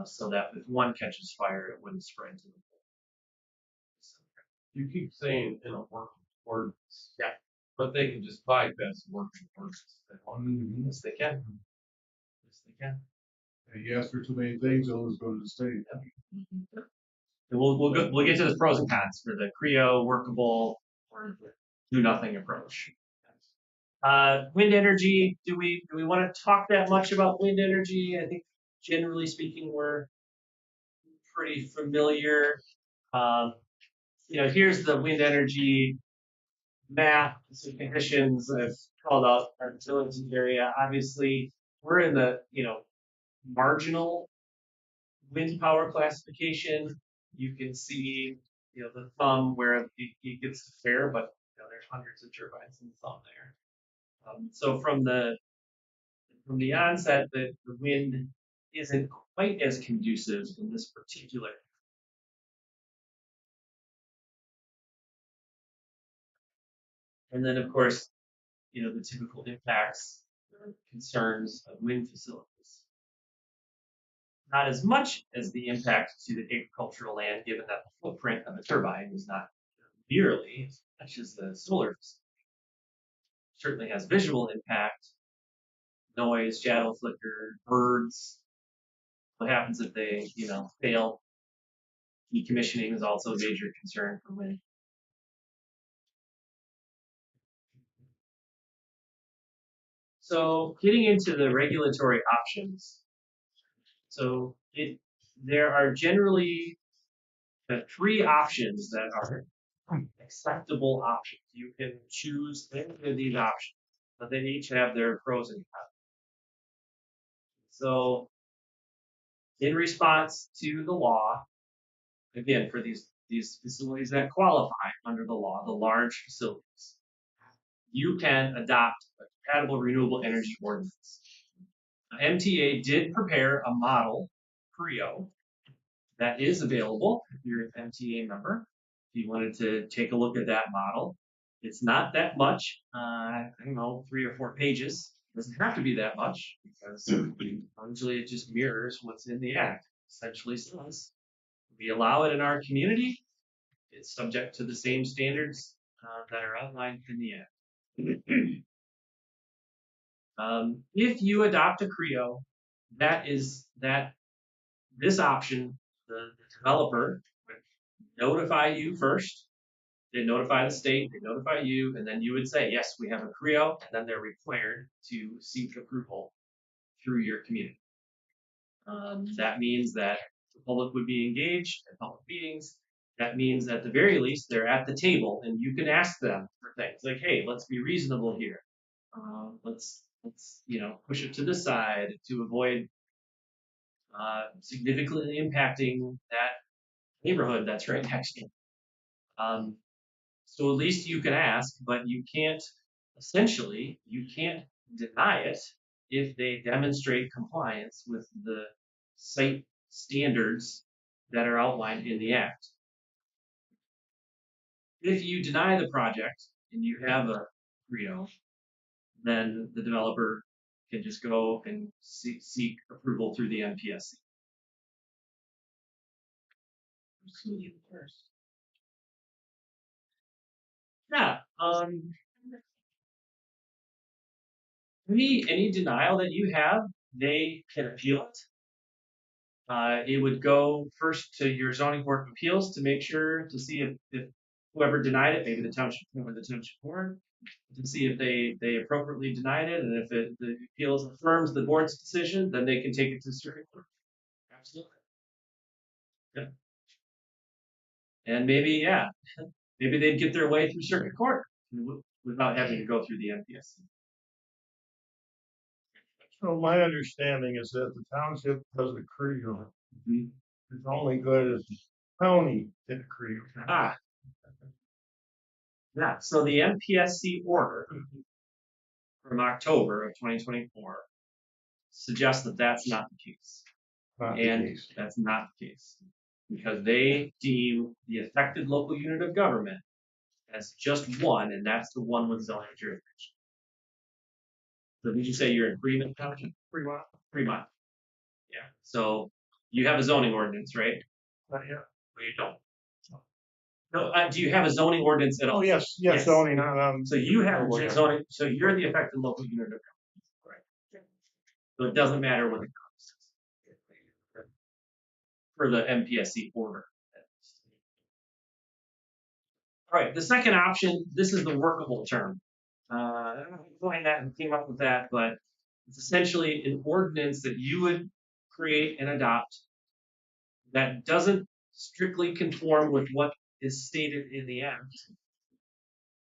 so that if one catches fire, it wouldn't spread to the whole.
You keep saying in a working ordinance.
Yeah.
But they can just bypass the working ordinance.
Yes, they can. Yes, they can.
And you ask for too many things, they'll just go to the state.
And we'll get to the pros and cons for the Creo workable or do nothing approach. Wind energy. Do we want to talk that much about wind energy? I think generally speaking, we're pretty familiar. Here's the wind energy map. Some conditions I've called out our resiliency area. Obviously, we're in the marginal wind power classification. You can see the thumb where it gets fair, but there's hundreds of turbines in the thumb there. So from the onset, the wind isn't quite as conducive in this particular. And then, of course, the typical impacts or concerns of wind facilities. Not as much as the impact to the agricultural land, given that the footprint of a turbine is not nearly as much as the solar facility. Certainly has visual impact, noise, shadow flicker, birds. What happens if they, fail? Decommissioning is also a major concern for wind. So getting into the regulatory options. So there are generally three options that are acceptable options. You can choose any of these options, but they each have their pros and cons. So in response to the law, again, for these facilities that qualify under the law, the large facilities, you can adopt a compatible renewable energy ordinance. MTA did prepare a model, Creo, that is available if you're an MTA member. If you wanted to take a look at that model, it's not that much. I don't know, 3 or 4 pages. It doesn't have to be that much because usually it just mirrors what's in the act. Essentially says we allow it in our community. It's subject to the same standards that are outlined in the act. If you adopt a Creo, this option, the developer would notify you first. They notify the state, they notify you, and then you would say, yes, we have a Creo, and then they're required to seek approval through your community. That means that the public would be engaged at public meetings. That means at the very least they're at the table, and you can ask them for things like, hey, let's be reasonable here. Let's push it to the side to avoid significantly impacting that neighborhood that's right next to you. So at least you can ask, but you can't, essentially, you can't deny it if they demonstrate compliance with the site standards that are outlined in the act. If you deny the project and you have a Rio, then the developer can just go and seek approval through the MPSC. Yeah. Any denial that you have, they can appeal it. It would go first to your zoning board of appeals to make sure to see if whoever denied it, maybe the township or the township board, to see if they appropriately denied it, and if the appeals affirms the board's decision, then they can take it to circuit court. Absolutely. Yeah. And maybe maybe they'd get their way through circuit court without having to go through the MPSC.
So my understanding is that the township does a credo. It's only good as the county did a credo.
Yeah. So the MPSC order from October of 2024 suggests that that's not the case. That's not the case because they deem the affected local unit of government as just one, and that's the one with zoning jurisdiction. So did you say you're in Fremont Township? Fremont. Yeah. So you have a zoning ordinance, right?
Not yet.
Well, you don't. No. Do you have a zoning ordinance at all?
Oh, yes, zoning.
So you have zoning. So you're the affected local unit of government, right? So it doesn't matter what it comes for the MPSC order. All right. The second option. This is the workable term. I don't know who coined that and came up with that, but it's essentially an ordinance that you would create and adopt that doesn't strictly conform with what is stated in the act,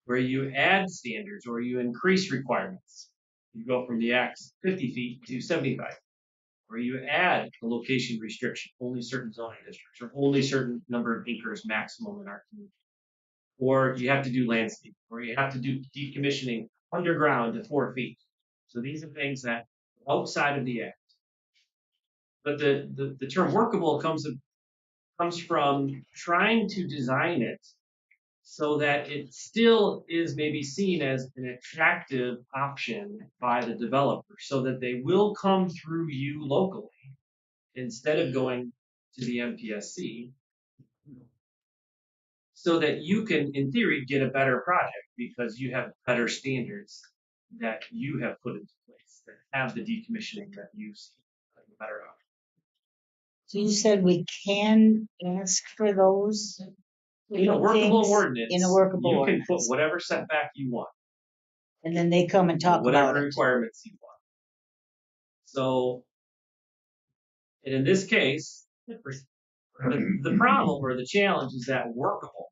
where you add standards or you increase requirements. You go from the act's 50 feet to 75, or you add a location restriction, only certain zoning districts, or only certain number of acres maximum in our community. Or you have to do landscape, or you have to do decommissioning underground to 4 feet. So these are things that are outside of the act. But the term workable comes from trying to design it so that it still is maybe seen as an attractive option by the developer, so that they will come through you locally instead of going to the MPSC, so that you can, in theory, get a better project because you have better standards that you have put into place that have the decommissioning that you see better option.
So you said we can ask for those
In a workable
things
ordinance,
in a workable
you can
ordinance,
put whatever setback you want,
and then they come and talk
whatever
about it.
requirements you want. So, and in this case, the problem or the challenge is that workable.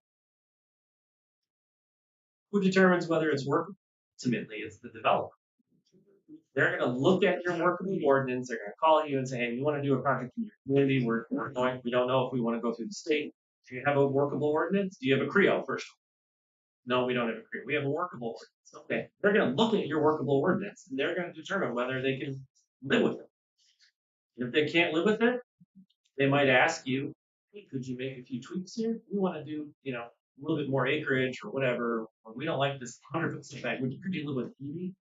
Who determines whether it's workable? Ultimately, it's the developer. They're going to look at your workable ordinance. They're going to call you and say, "Hey, we want to do a project in your community. We're going. We don't know if we want to go through the state. Do you have a workable ordinance? Do you have a CREO first? No, we don't have a CREO. We have a workable ordinance. Okay. They're going to look at your workable ordinance and they're going to determine whether they can live with it. And if they can't live with it, they might ask you, "Hey, could you make a few tweaks here? We want to do, a little bit more acreage or whatever. Or we don't like this 100-foot setback. Could you live with 80?"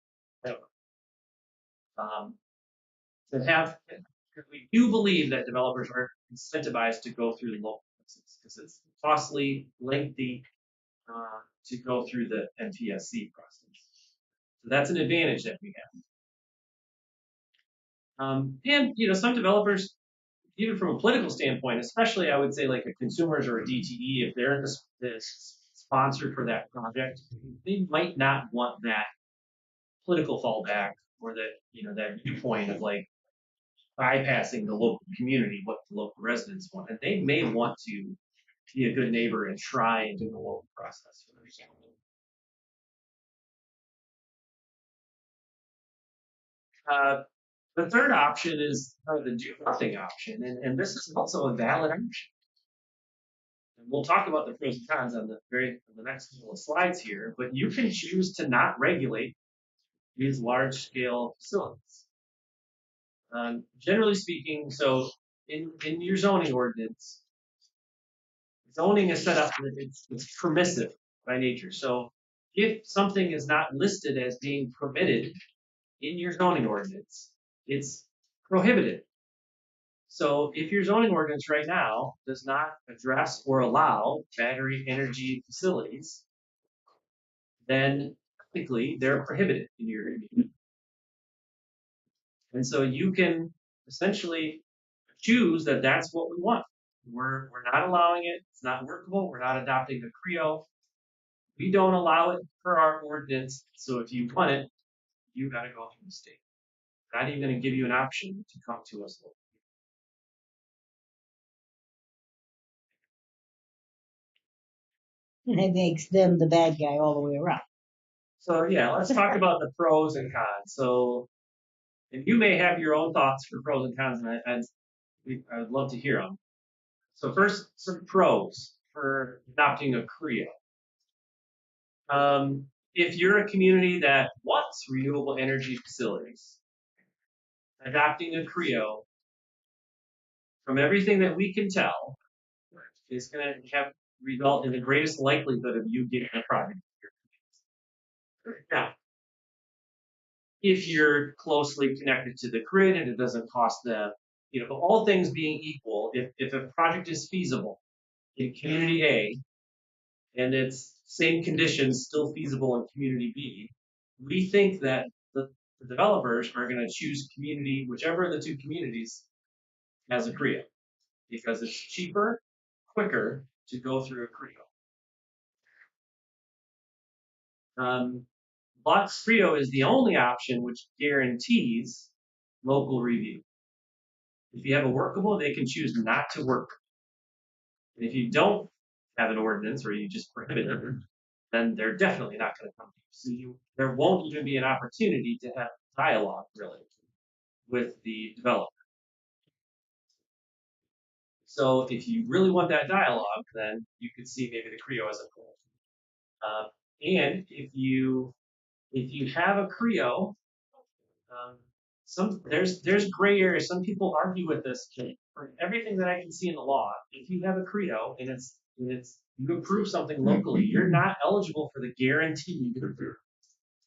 To have, we do believe that developers are incentivized to go through the local process because it's costly, lengthy to go through the MPSC process. So that's an advantage that we have. And some developers, even from a political standpoint, especially I would say like a consumers or a DTE, if they're the sponsor for that project, they might not want that political fallback or that viewpoint of like bypassing the local community, what the local residents want. And they may want to be a good neighbor and try and do the local process for themselves. The third option is the do nothing option, and this is also a valid option. And we'll talk about the pros and cons on the next couple of slides here, but you can choose to not regulate these large scale facilities. Generally speaking, so in your zoning ordinance, zoning is set up, it's permissive by nature. So if something is not listed as being permitted in your zoning ordinance, it's prohibited. So if your zoning ordinance right now does not address or allow battery energy facilities, then technically they're prohibited in your area. And so you can essentially choose that that's what we want. We're not allowing it. It's not workable. We're not adopting the CREO. We don't allow it per our ordinance. So if you want it, you got to go through the state. We're not even going to give you an option to come to us.
And it makes them the bad guy all the way around.
So yeah, let's talk about the pros and cons. So, and you may have your own thoughts for pros and cons, and I would love to hear them. So first, some pros for adopting a CREO. If you're a community that wants renewable energy facilities, adopting a CREO, from everything that we can tell, is going to have result in the greatest likelihood of you getting a project. Now, if you're closely connected to the grid and it doesn't cost them, all things being equal, if a project is feasible in community A and it's same conditions still feasible in community B, we think that the developers are going to choose community, whichever of the two communities has a CREO, because it's cheaper, quicker to go through a CREO. But CREO is the only option which guarantees local review. If you have a workable, they can choose not to work. And if you don't have an ordinance or you just prohibit it, then they're definitely not going to come to you. So there won't even be an opportunity to have dialogue, really, with the developer. So if you really want that dialogue, then you could see maybe the CREO as a goal. And if you have a CREO, there's gray areas. Some people argue with this. For everything that I can see in the law, if you have a CREO and you approve something locally, you're not eligible for the guaranteed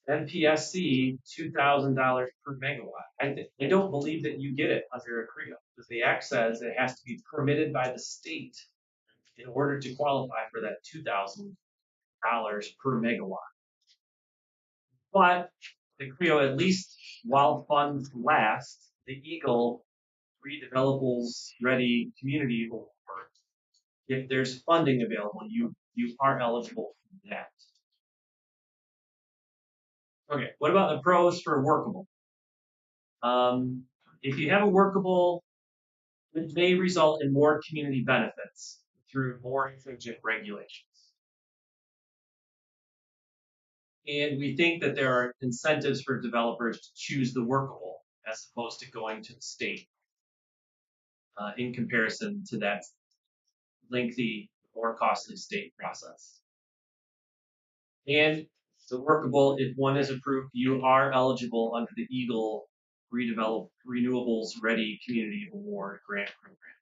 NPSC $2,000 per megawatt. I don't believe that you get it under a CREO because the Act says it has to be permitted by the state in order to qualify for that $2,000 per megawatt. But the CREO, at least while funds last, the Eagle Redevelopables Ready Community Award, if there's funding available, you are eligible for that. Okay, what about the pros for workable? If you have a workable, it may result in more community benefits through more stringent regulations. And we think that there are incentives for developers to choose the workable as opposed to going to the state in comparison to that lengthy or costly state process. And the workable, if one is approved, you are eligible under the Eagle Renewables Ready Community Award grant program,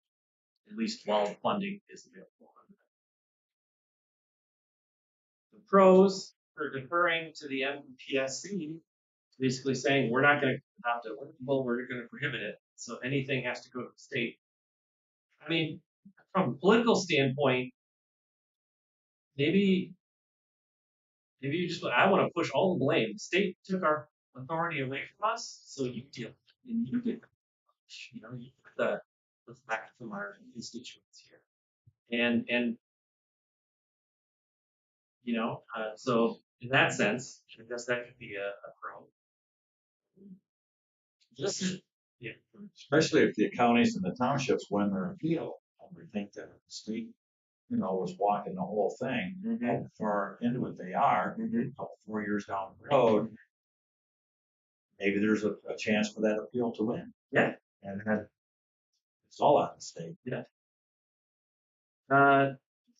at least while funding is available. The pros for deferring to the MPSC, basically saying we're not going to adopt a workable, we're going to prohibit it. So anything has to go to the state. I mean, from a political standpoint, maybe you just, I want to push all the blame. The state took our authority away from us, so you deal. And you get, you put the back from our constituents here. And so in that sense, I guess that could be a pro. Yeah.
Especially if the counties and the townships win their appeal. We think that the state, was walking the whole thing. How far into it they are, 4 years down the road, maybe there's a chance for that appeal to win.
Yeah.
And then it's all on the state.
Yeah.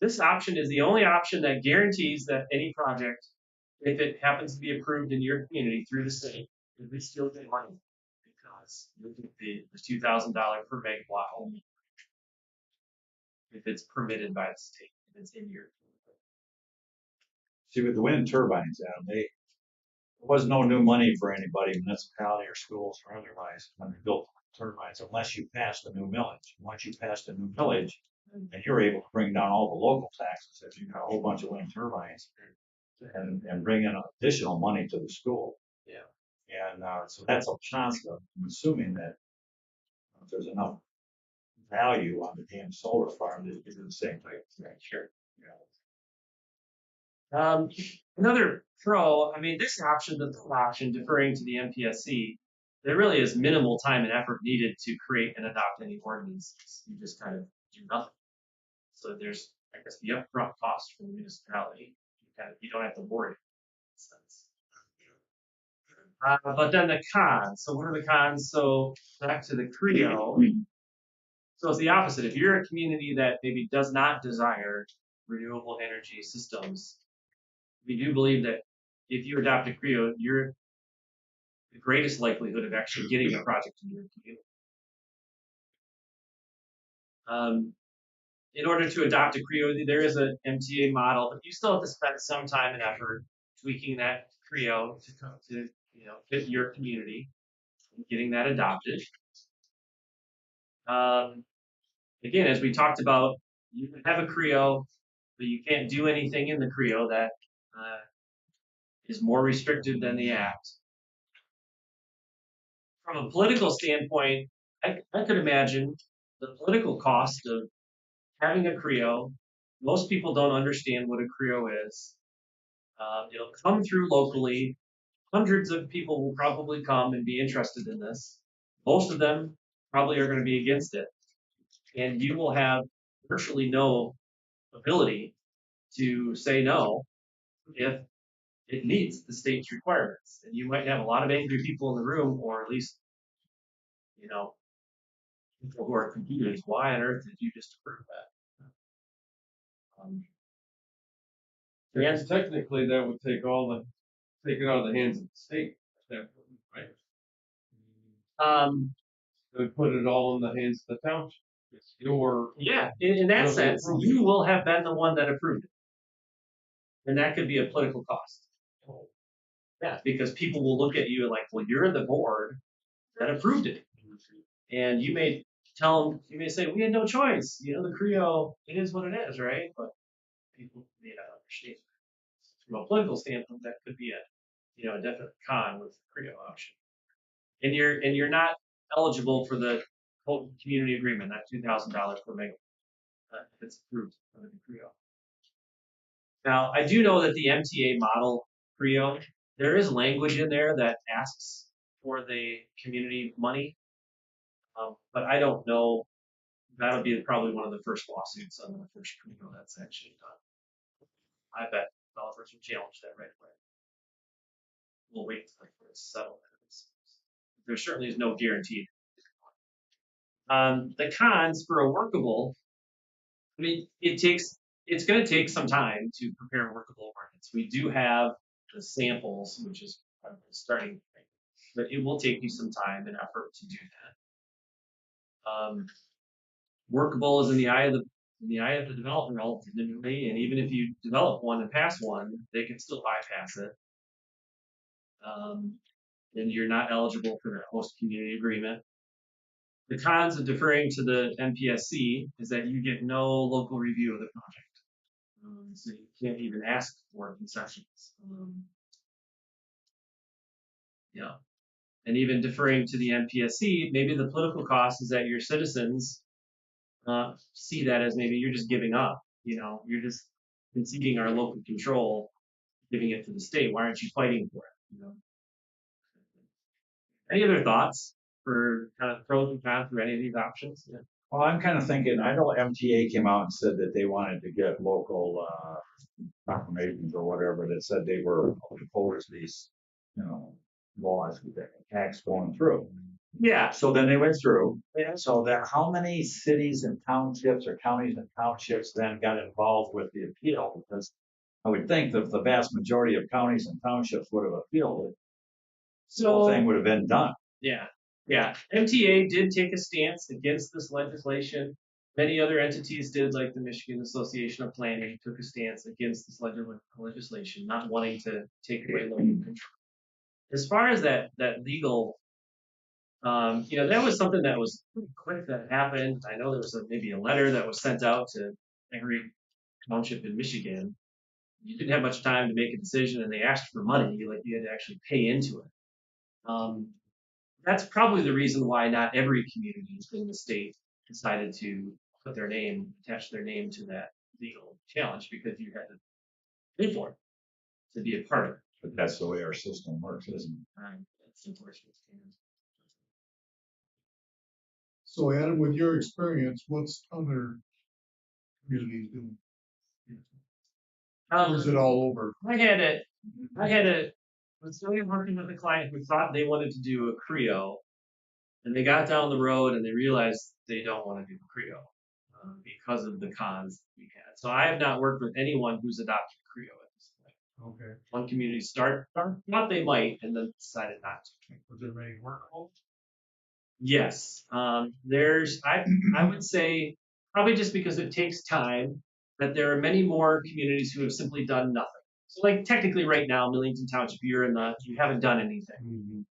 This option is the only option that guarantees that any project, if it happens to be approved in your community through the state, we still get money because you get the $2,000 per megawatt only if it's permitted by the state. If it's in your
See, with the wind turbines, Adam, there was no new money for anybody, municipality or schools or otherwise, when they built turbines, unless you passed a new millage. Once you passed a new millage, and you're able to bring down all the local taxes if you got a whole bunch of wind turbines and bring in additional money to the school.
Yeah.
And so that's a chance of, I'm assuming that if there's enough value on the damn solar farm, that you do the same thing.
Right, sure. Another pro, I mean, this option, the third option, deferring to the MPSC, there really is minimal time and effort needed to create and adopt any ordinances. You just kind of do nothing. So there's, I guess, the upfront cost for the municipality. You don't have to worry. But then the cons. So what are the cons? So back to the CREO. So it's the opposite. If you're a community that maybe does not desire renewable energy systems, we do believe that if you adopt a CREO, you're the greatest likelihood of actually getting a project in your community. In order to adopt a CREO, there is an MTA model, but you still have to spend some time and effort tweaking that CREO to come to fit your community and getting that adopted. Again, as we talked about, you can have a CREO, but you can't do anything in the CREO that is more restrictive than the Act. From a political standpoint, I could imagine the political cost of having a CREO. Most people don't understand what a CREO is. It'll come through locally. Hundreds of people will probably come and be interested in this. Most of them probably are going to be against it. And you will have virtually no ability to say no if it meets the state's requirements. And you might have a lot of angry people in the room, or at least, people who are confused. Why on earth did you just approve that?
Because technically that would take it out of the hands of the state at that point, right? It would put it all in the hands of the township. It's your
Yeah, in that
Well,
sense,
approved.
you will have been the one that approved it. And that could be a political cost. Yeah, because people will look at you like, well, you're the board that approved it. And you may say, we had no choice. The CREO, it is what it is, right? But people may not understand. From a political standpoint, that could be a definite con with the CREO option. And you're not eligible for the whole community agreement, that $2,000 per megawatt. If it's approved under the CREO. Now, I do know that the MTA model CREO, there is language in there that asks for the community money, but I don't know. That'll be probably one of the first lawsuits on the first CREO that's actually done. I bet developers will challenge that right away. We'll wait for it to settle. There certainly is no guarantee. The cons for a workable, I mean, it's going to take some time to prepare workable ordinance. We do have the samples, which is starting point, but it will take you some time and effort to do that. Workable is in the eye of the developer ultimately, and even if you develop one and pass one, they can still bypass it. And you're not eligible for the host community agreement. The cons of deferring to the MPSC is that you get no local review of the project. So you can't even ask for concessions. And even deferring to the MPSC, maybe the political cost is that your citizens see that as maybe you're just giving up. You're just conceding our local control, giving it to the state. Why aren't you fighting for it? Any other thoughts for kind of pros and cons for any of these options? Yeah.
Well, I'm kind of thinking, I know MTA came out and said that they wanted to get local proclamations or whatever that said they were opposed to these, laws with that tax going through.
Yeah.
So then they went through.
Yeah.
So then how many cities and townships or counties and townships then got involved with the appeal? Because I would think that the vast majority of counties and townships would have appealed it. The whole thing would have been done.
Yeah. Yeah. MTA did take a stance against this legislation. Many other entities did, like the Michigan Association of Planning, took a stance against this legislation, not wanting to take away local control. As far as that legal, that was something that was pretty quick that happened. I know there was maybe a letter that was sent out to every township in Michigan. You didn't have much time to make a decision, and they asked for money. Like you had to actually pay into it. That's probably the reason why not every community in the state decided to attach their name to that legal challenge, because you had to pay for it to be a part of it.
But that's the way our system works, isn't it?
That's unfortunate.
So Adam, with your experience, what's other communities doing? Or is it all over?
I had a was somebody working with a client who thought they wanted to do a Creo, and they got down the road and they realized they don't want to do Creo because of the cons we had. So I have not worked with anyone who's adopted Creo at this point.
Okay.
One community thought they might, and then decided not to.
Was there many workable?
Yes, I would say probably just because it takes time, that there are many more communities who have simply done nothing. So like technically right now, Millington Township, you haven't done anything.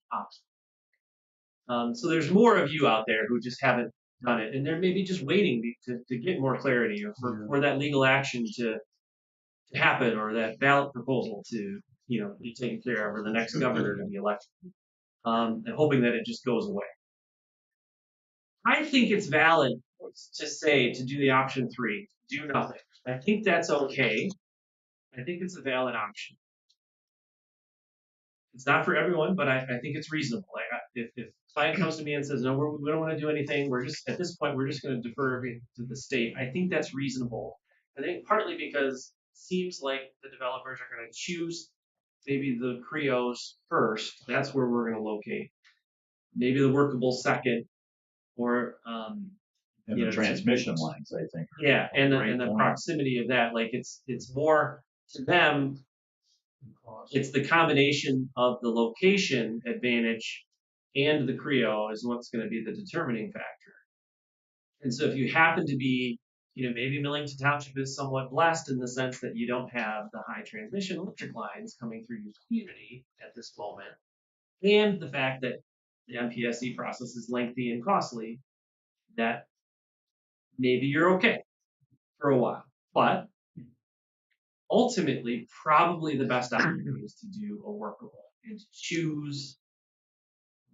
So there's more of you out there who just haven't done it, and they're maybe just waiting to get more clarity, or for that legal action to happen, or that ballot proposal to be taken care of, or the next governor to be elected, and hoping that it just goes away. I think it's valid to do the option 3, do nothing. I think that's okay. I think it's a valid option. It's not for everyone, but I think it's reasonable. If a client comes to me and says, no, we don't want to do anything, at this point, we're just going to defer everything to the state, I think that's reasonable. I think partly because it seems like the developers are going to choose maybe the Creos first. That's where we're going to locate. Maybe the workable second, or
And the transmission lines, I think.
Yeah, and the proximity of that, like it's more to them. It's the combination of the location advantage and the Creo is what's going to be the determining factor. And so if you happen to be, maybe Millington Township is somewhat blessed in the sense that you don't have the high transmission electric lines coming through your community at this moment, and the fact that the MPSC process is lengthy and costly, that maybe you're okay for a while. But ultimately, probably the best option is to do a workable and to choose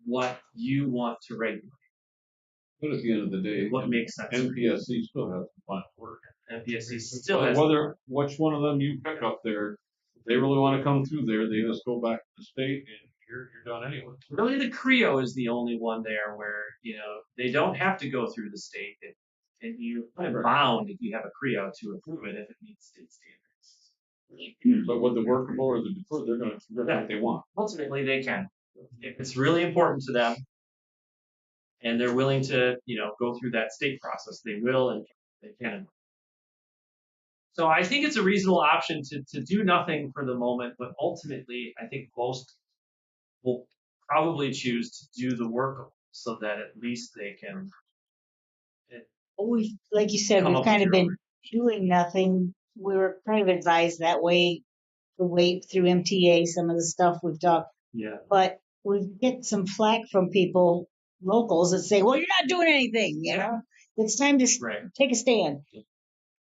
what you want to regulate.
But at the end of the day,
What makes sense?
MPSC still has to find work.
MPSC still has.
Whether which one of them you pick up there, if they really want to come through there, they just go back to the state and you're done anyway.
Really, the Creo is the only one there where they don't have to go through the state, and you're kind of bound if you have a Creo to approve it if it meets state standards.
But with the workable or the deferred, they're going to do what they want.
Ultimately, they can. If it's really important to them, and they're willing to, go through that state process, they will, and they can. So I think it's a reasonable option to do nothing for the moment, but ultimately, I think most will probably choose to do the work so that at least they can.
Like you said, we've kind of been doing nothing. We were kind of advised that way to wait through MTA, some of the stuff we've talked.
Yeah.
But we get some flack from people, locals, that say, well, you're not doing anything, It's time to take a stand.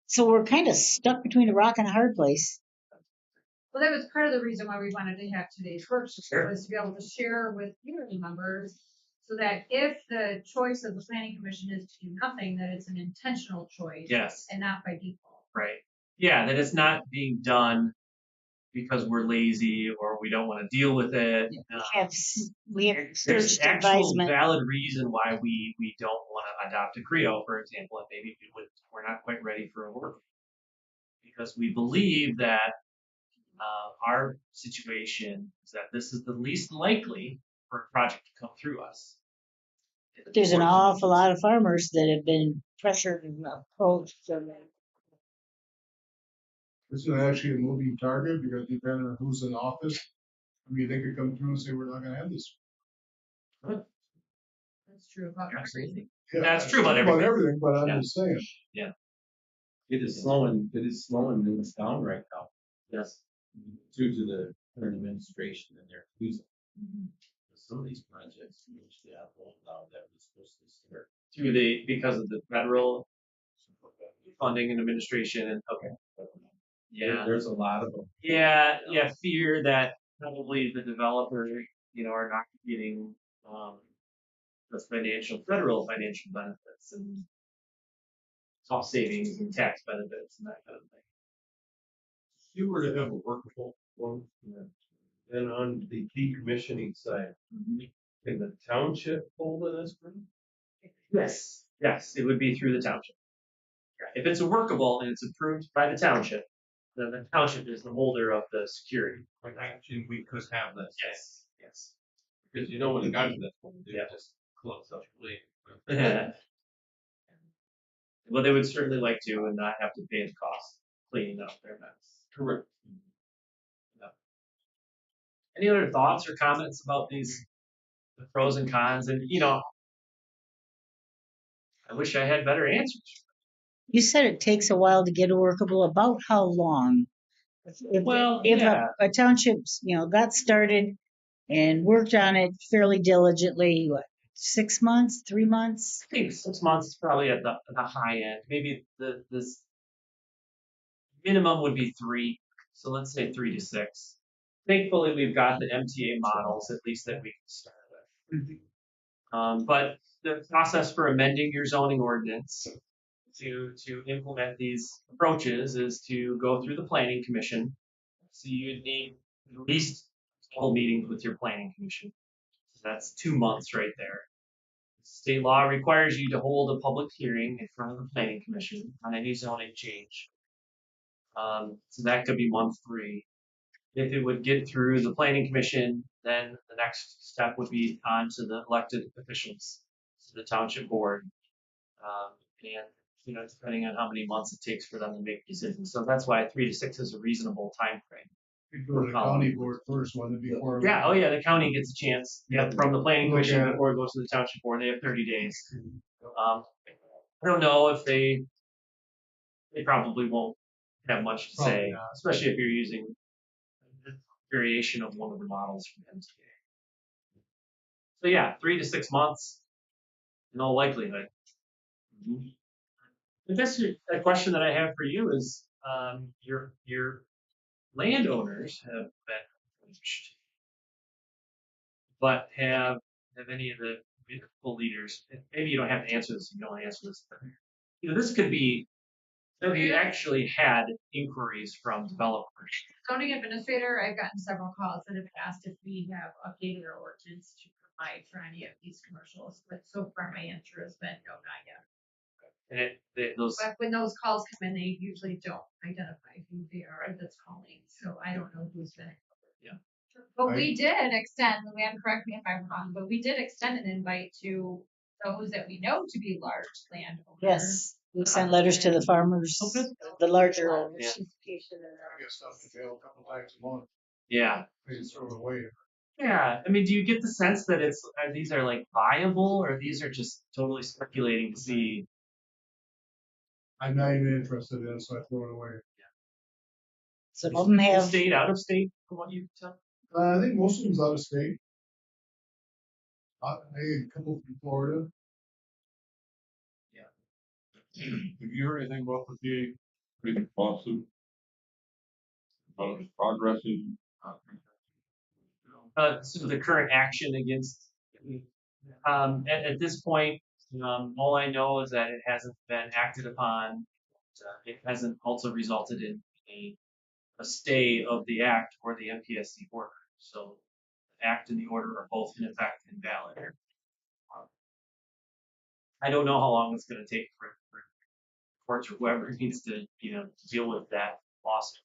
So we're kind of stuck between a rock and a hard place.
Well, that was part of the reason why we wanted to have today's workshop, was to be able to share with community members, so that if the choice of the planning commission is to do nothing, that it's an intentional choice.
Yes.
And not by default.
Right. Yeah, that it's not being done because we're lazy or we don't want to deal with it.
We have
There's
searched
actual
advisement.
valid reason why we don't want to adopt a Creo, for example, and maybe we're not quite ready for a work, because we believe that Our situation is that this is the least likely for a project to come through us.
There's an awful lot of farmers that have been pressured and approached.
This is actually a moving target because depending on who's in office, I mean, they could come through and say, we're not gonna have this.
That's true about everything.
Yeah,
That's true about everything.
But I'm
Yeah.
just saying.
It is slowing things down right now
Yes.
due to the current administration and their refusal.
Mhm.
Some of these projects usually have rolled out that was supposed to start.
Because of the federal funding and administration and
There's a lot of them.
fear that probably the developer, are not getting the federal financial benefits and cost savings and tax benefits and that kind of thing.
If you were to have a workable one, then on the decommissioning side, can the township hold an escrow?
Yes, it would be through the township. Yeah. If it's a workable and it's approved by the township, then the township is the holder of the security.
Like, actually, we could have this.
Yes.
Because when it got to that point, they
Yeah.
just close up the
Well, they would certainly like to and not have to pay the cost cleaning up their mess.
Correct.
Yeah. Any other thoughts or comments about the pros and cons? And I wish I had better answers.
You said it takes a while to get a workable. About how long? If a township's, got started and worked on it fairly diligently, what, 6 months, 3 months?
I think 6 months is probably at the high end. Maybe this minimum would be 3. So let's say 3 to 6. Thankfully, we've got the MTA models at least that we can start with. But the process for amending your zoning ordinance to implement these approaches is to go through the planning commission. So you'd need at least 12 meetings with your planning commission. So that's 2 months right there. State law requires you to hold a public hearing in front of the planning commission on any zoning change. So that could be month 3. If it would get through the planning commission, then the next step would be on to the elected officials, to the township board. And depending on how many months it takes for them to make decisions. So that's why 3 to 6 is a reasonable time frame.
You go to the county board first, one before.
Yeah, the county gets a chance. From the planning commission before it goes to the township board. They have 30 days. I don't know if they probably won't have much to say, especially if you're using a variation of one of the models from MTA. So yeah, 3 to 6 months, in all likelihood. I guess a question that I have for you is, your landowners have been approached, but have any of the municipal leaders? Maybe you don't have to answer this. You don't answer this, but this could be. Have you actually had inquiries from developers?
Zoning administrator, I've gotten several calls that have asked if we have updated our ordinance to provide for any of these commercials, but so far my answer has been no, not yet.
And
But when those calls come in, they usually don't identify who they are that's calling, so I don't know who's been.
Yeah.
But we did extend, Luann, correct me if I'm wrong, but we did extend an invite to those that we know to be large landowners.
Yes, we sent letters to the farmers, the larger owners.
I guess stuff to jail a couple times a month.
Yeah.
They just throw it away.
Yeah. I mean, do you get the sense that these are like viable, or these are just totally speculating to see?
I'm not even interested in it, so I throw it away.
Some of them have.
State, out of state, from what you tell?
I think most of them's out of state. Maybe a couple from Florida.
Have you heard anything about the big lawsuit? About its progressing?
So the current action against, at this point, all I know is that it hasn't been acted upon. It hasn't also resulted in a stay of the act or the MPSC order. So the act and the order are both in effect and valid. I don't know how long it's going to take for courts or whoever needs to, deal with that lawsuit.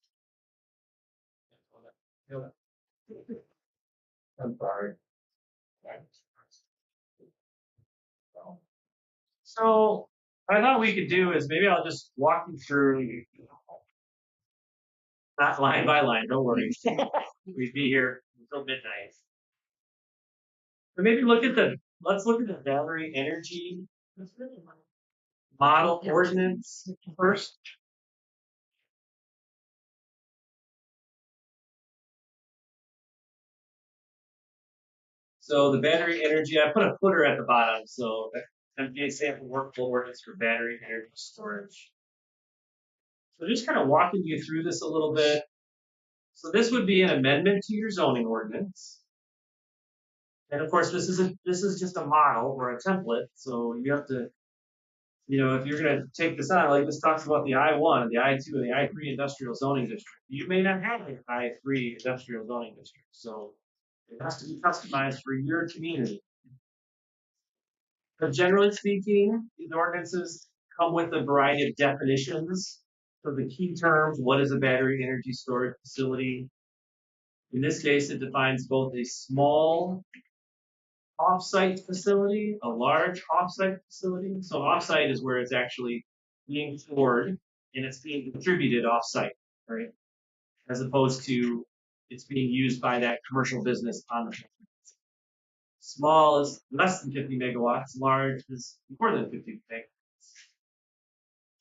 I'm sorry. So what I thought we could do is maybe I'll just walk you through, not line by line, don't worry. We'd be here until midnight. But maybe let's look at the battery energy model ordinance first. So the battery energy, I put a footer at the bottom. So MPA sample workflow ordinance for battery energy storage. So just kind of walking you through this a little bit. So this would be an amendment to your zoning ordinance. And of course, this is just a model or a template. So you have to, if you're going to take this on, like this talks about the I-1, the I-2, and the I-3 industrial zoning district. You may not have an I-3 industrial zoning district. So it has to be customized for your community. But generally speaking, these ordinances come with a variety of definitions. So the key terms, what is a battery energy storage facility? In this case, it defines both a small off-site facility, a large off-site facility. So off-site is where it's actually being stored and it's being distributed off-site, right? As opposed to it's being used by that commercial business on the site. Small is less than 50 megawatts, large is more than 50 megawatts.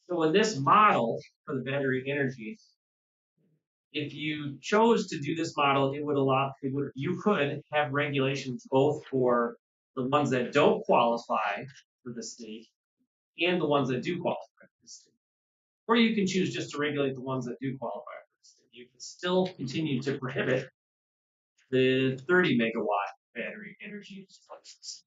So in this model for the battery energy, if you chose to do this model, you could have regulations both for the ones that don't qualify for the state and the ones that do qualify for the state. Or you can choose just to regulate the ones that do qualify for the state. You can still continue to prohibit the 30 megawatt battery energy devices.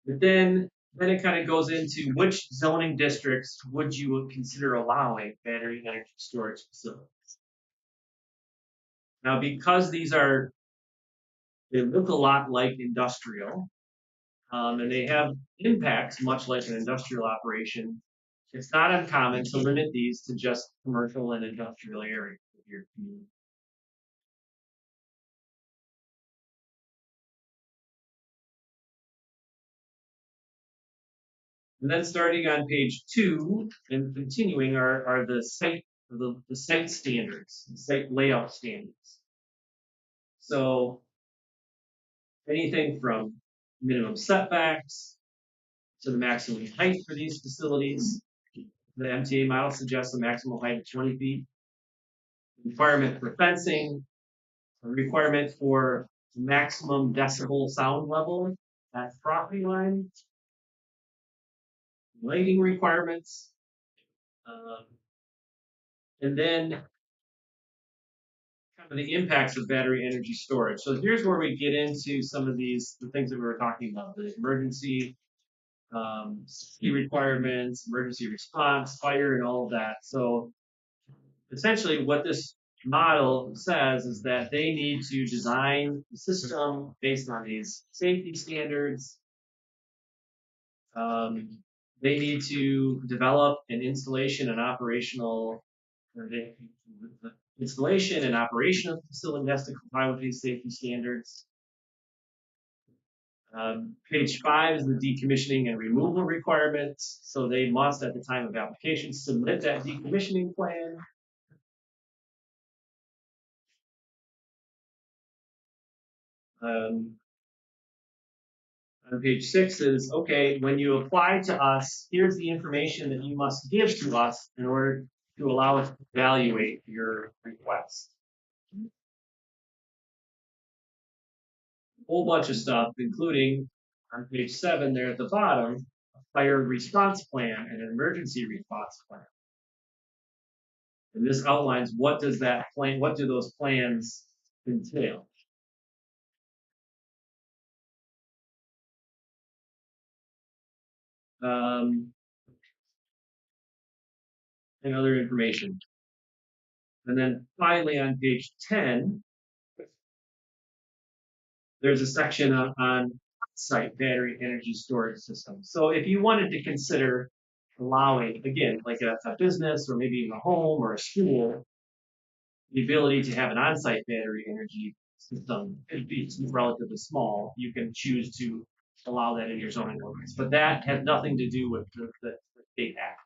But then it kind of goes into which zoning districts would you consider allowing battery energy storage facilities. Now, because they look a lot like industrial, and they have impacts much like an industrial operation, it's not uncommon to limit these to just commercial and industrial areas of your community. And then starting on page 2 and continuing are the site standards, the site layout standards. So anything from minimum setbacks to the maximum height for these facilities. The MTA model suggests a maximum height of 20 feet. Requirement for fencing, a requirement for maximum decibel sound level at property line, lighting requirements, and then kind of the impacts of battery energy storage. So here's where we get into some of the things that we were talking about, the emergency safety requirements, emergency response, fire, and all of that. So essentially what this model says is that they need to design the system based on these safety standards. They need to develop an installation and operational, the installation and operation of the facility has to comply with these safety standards. Page 5 is the decommissioning and removal requirements. So they must, at the time of application, submit that decommissioning plan. On page 6 is, okay, when you apply to us, here's the information that you must give to us in order to allow us to evaluate your request. A whole bunch of stuff, including on page 7 there at the bottom, a fire response plan and an emergency response plan. And this outlines what do those plans entail. And other information. And then finally on page 10, there's a section on site battery energy storage systems. So if you wanted to consider allowing, again, like a business or maybe even a home or a school, the ability to have an on-site battery energy system could be relatively small. You can choose to allow that in your zoning ordinance, but that has nothing to do with the state act.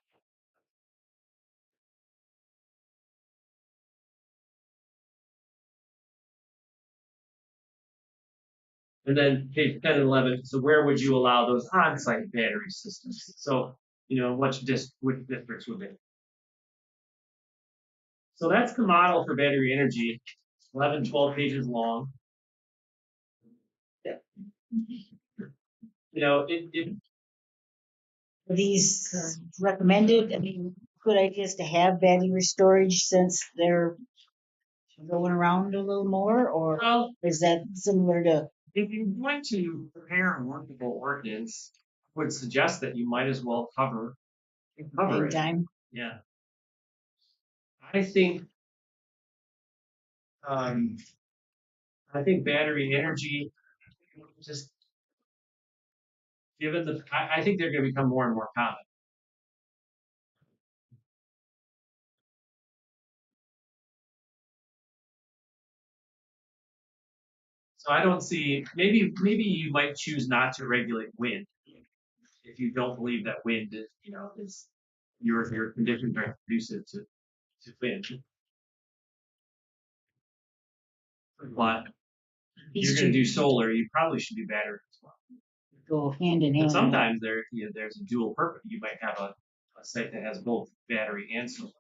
And then page 10 and 11, so where would you allow those on-site battery systems? So, which districts would they? So that's the model for battery energy, 11, 12 pages long.
Are these recommended? I mean, good ideas to have battery storage since they're going around a little more, or
Well,
is that similar to
if you're going to prepare a workable ordinance, I would suggest that you might as well cover
same
it.
time?
Yeah. I think battery energy, just given I think they're going to become more and more common. So I don't see, maybe you might choose not to regulate wind if you don't believe that wind is your conditions are conducive to wind. But if you're going to do solar, you probably should do battery as well.
Go hand in
And
hand.
sometimes there's a dual purpose. You might have a site that has both battery and solar.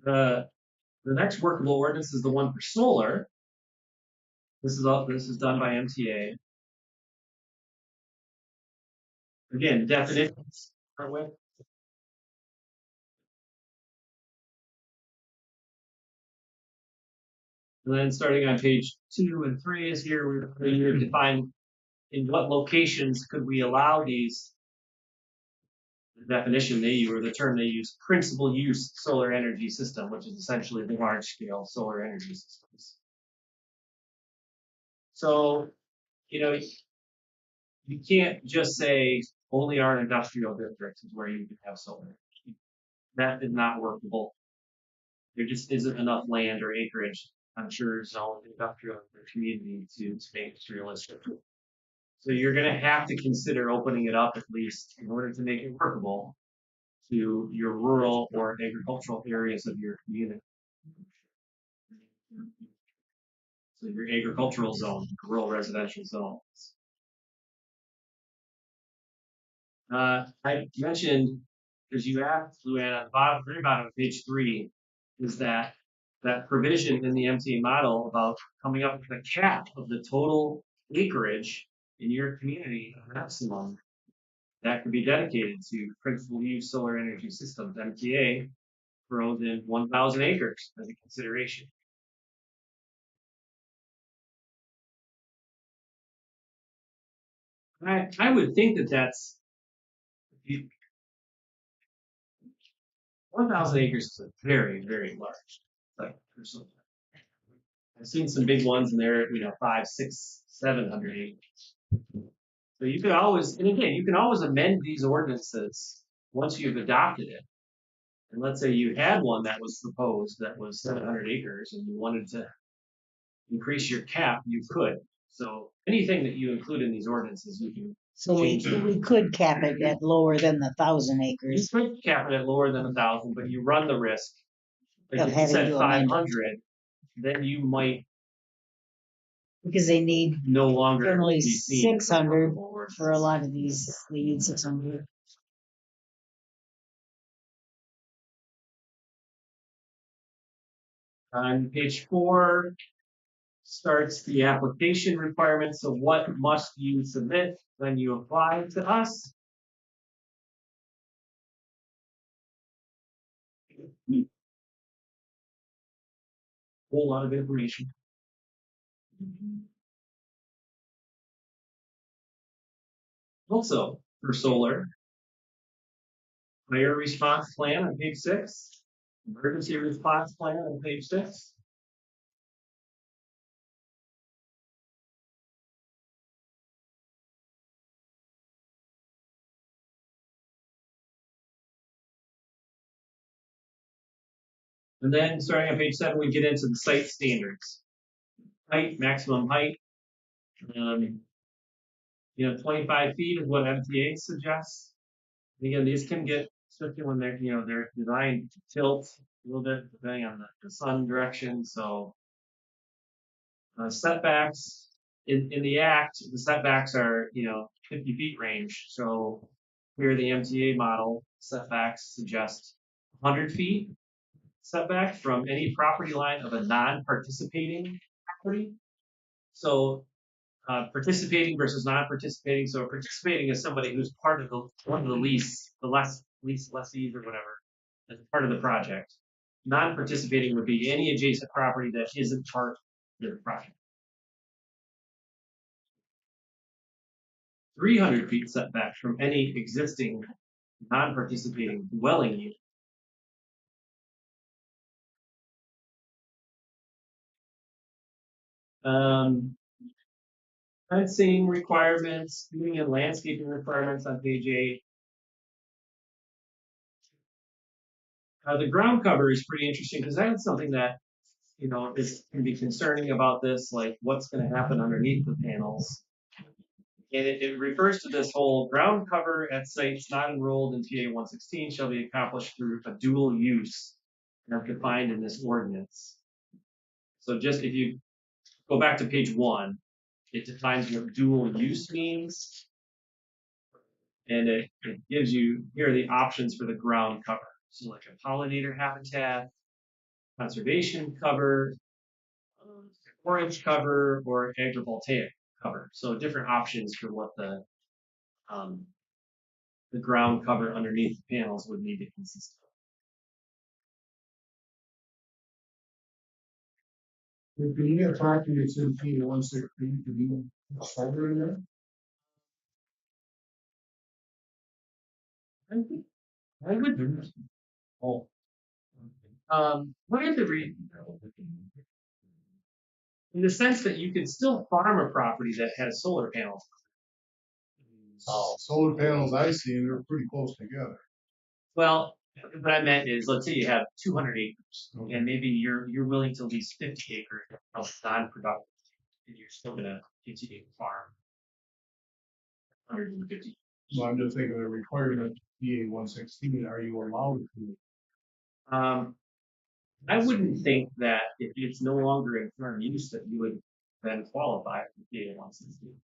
The next workable ordinance is the one for solar. This is done by MTA. Again, definitions. Start with. And then starting on page 2 and 3 is here we're define in what locations could we allow these. The definition they use, or the term they use, principal use solar energy system, which is essentially the large scale solar energy systems. So, you can't just say only our industrial districts is where you can have solar. That is not workable. There just isn't enough land or acreage, I'm sure, zone industrial community to make this realistic. So you're going to have to consider opening it up at least in order to make it workable to your rural or agricultural areas of your community. So your agricultural zone, rural residential zones. I mentioned, as you asked, Luann, at the bottom, very bottom of page 3, is that provision in the MTA model about coming up with a cap of the total acreage in your community maximum that could be dedicated to principal use solar energy systems. MTA throws in 1,000 acres as a consideration. I would think that's 1,000 acres is a very, very large site for solar. I've seen some big ones and they're 500, 600, 700 acres. So you could always, and again, you can always amend these ordinances once you've adopted it. And let's say you had one that was proposed that was 700 acres and you wanted to increase your cap, you could. So anything that you include in these ordinances, you can.
So we could cap it at lower than the 1,000
You
acres.
could cap it at lower than 1,000, but you run the risk. Like
Of
if you
having
said
to amend it.
500, then you might
Because they need
no longer
generally
be seen as a
600
workable ordinance.
for a lot of these. They need 600.
On page 4 starts the application requirements. So what must you submit when you apply to us? Whole lot of information. Also, for solar, fire response plan on page 6, emergency response plan on page 6, And then starting on page 7, we get into the site standards. Height, maximum height. 25 feet is what MTA suggests. Again, these can get, especially when they're designed to tilt a little bit depending on the sun direction. So setbacks in the act, the setbacks are 50 feet range. So here the MTA model setbacks suggest 100 feet setback from any property line of a non-participating property. So participating versus non-participating. So participating is somebody who's part of one of the lease, lessees or whatever, as part of the project. Non-participating would be any adjacent property that isn't part of the project. 300 feet setback from any existing non-participating dwelling unit. Fencing requirements, viewing and landscaping requirements on page 8. The ground cover is pretty interesting because that's something that can be concerning about this, like what's going to happen underneath the panels. And it refers to this whole ground cover at sites not enrolled in TA 116 shall be accomplished through a dual use as defined in this ordinance. So just if you go back to page 1, it defines what dual use means. And it gives you, here are the options for the ground cover. So like a pollinator habitat, conservation cover, forage cover, or agrivoltaic cover. So different options for what the ground cover underneath the panels would need to consist of.
If you get a property that's in P 116, can you solar in there?
I would.
Oh.
What is the reason? In the sense that you could still farm a property that has solar panels.
Oh, solar panels I see, they're pretty close together.
Well, what I meant is, let's say you have 200 acres,
Okay.
and maybe you're willing to lease 50 acres of non-productive, and you're still going to continue to farm 150.
Well, I'm just thinking of the requirement, PA 116, are you allowed to?
I wouldn't think that if it's no longer in firm use that you would then qualify for PA 116.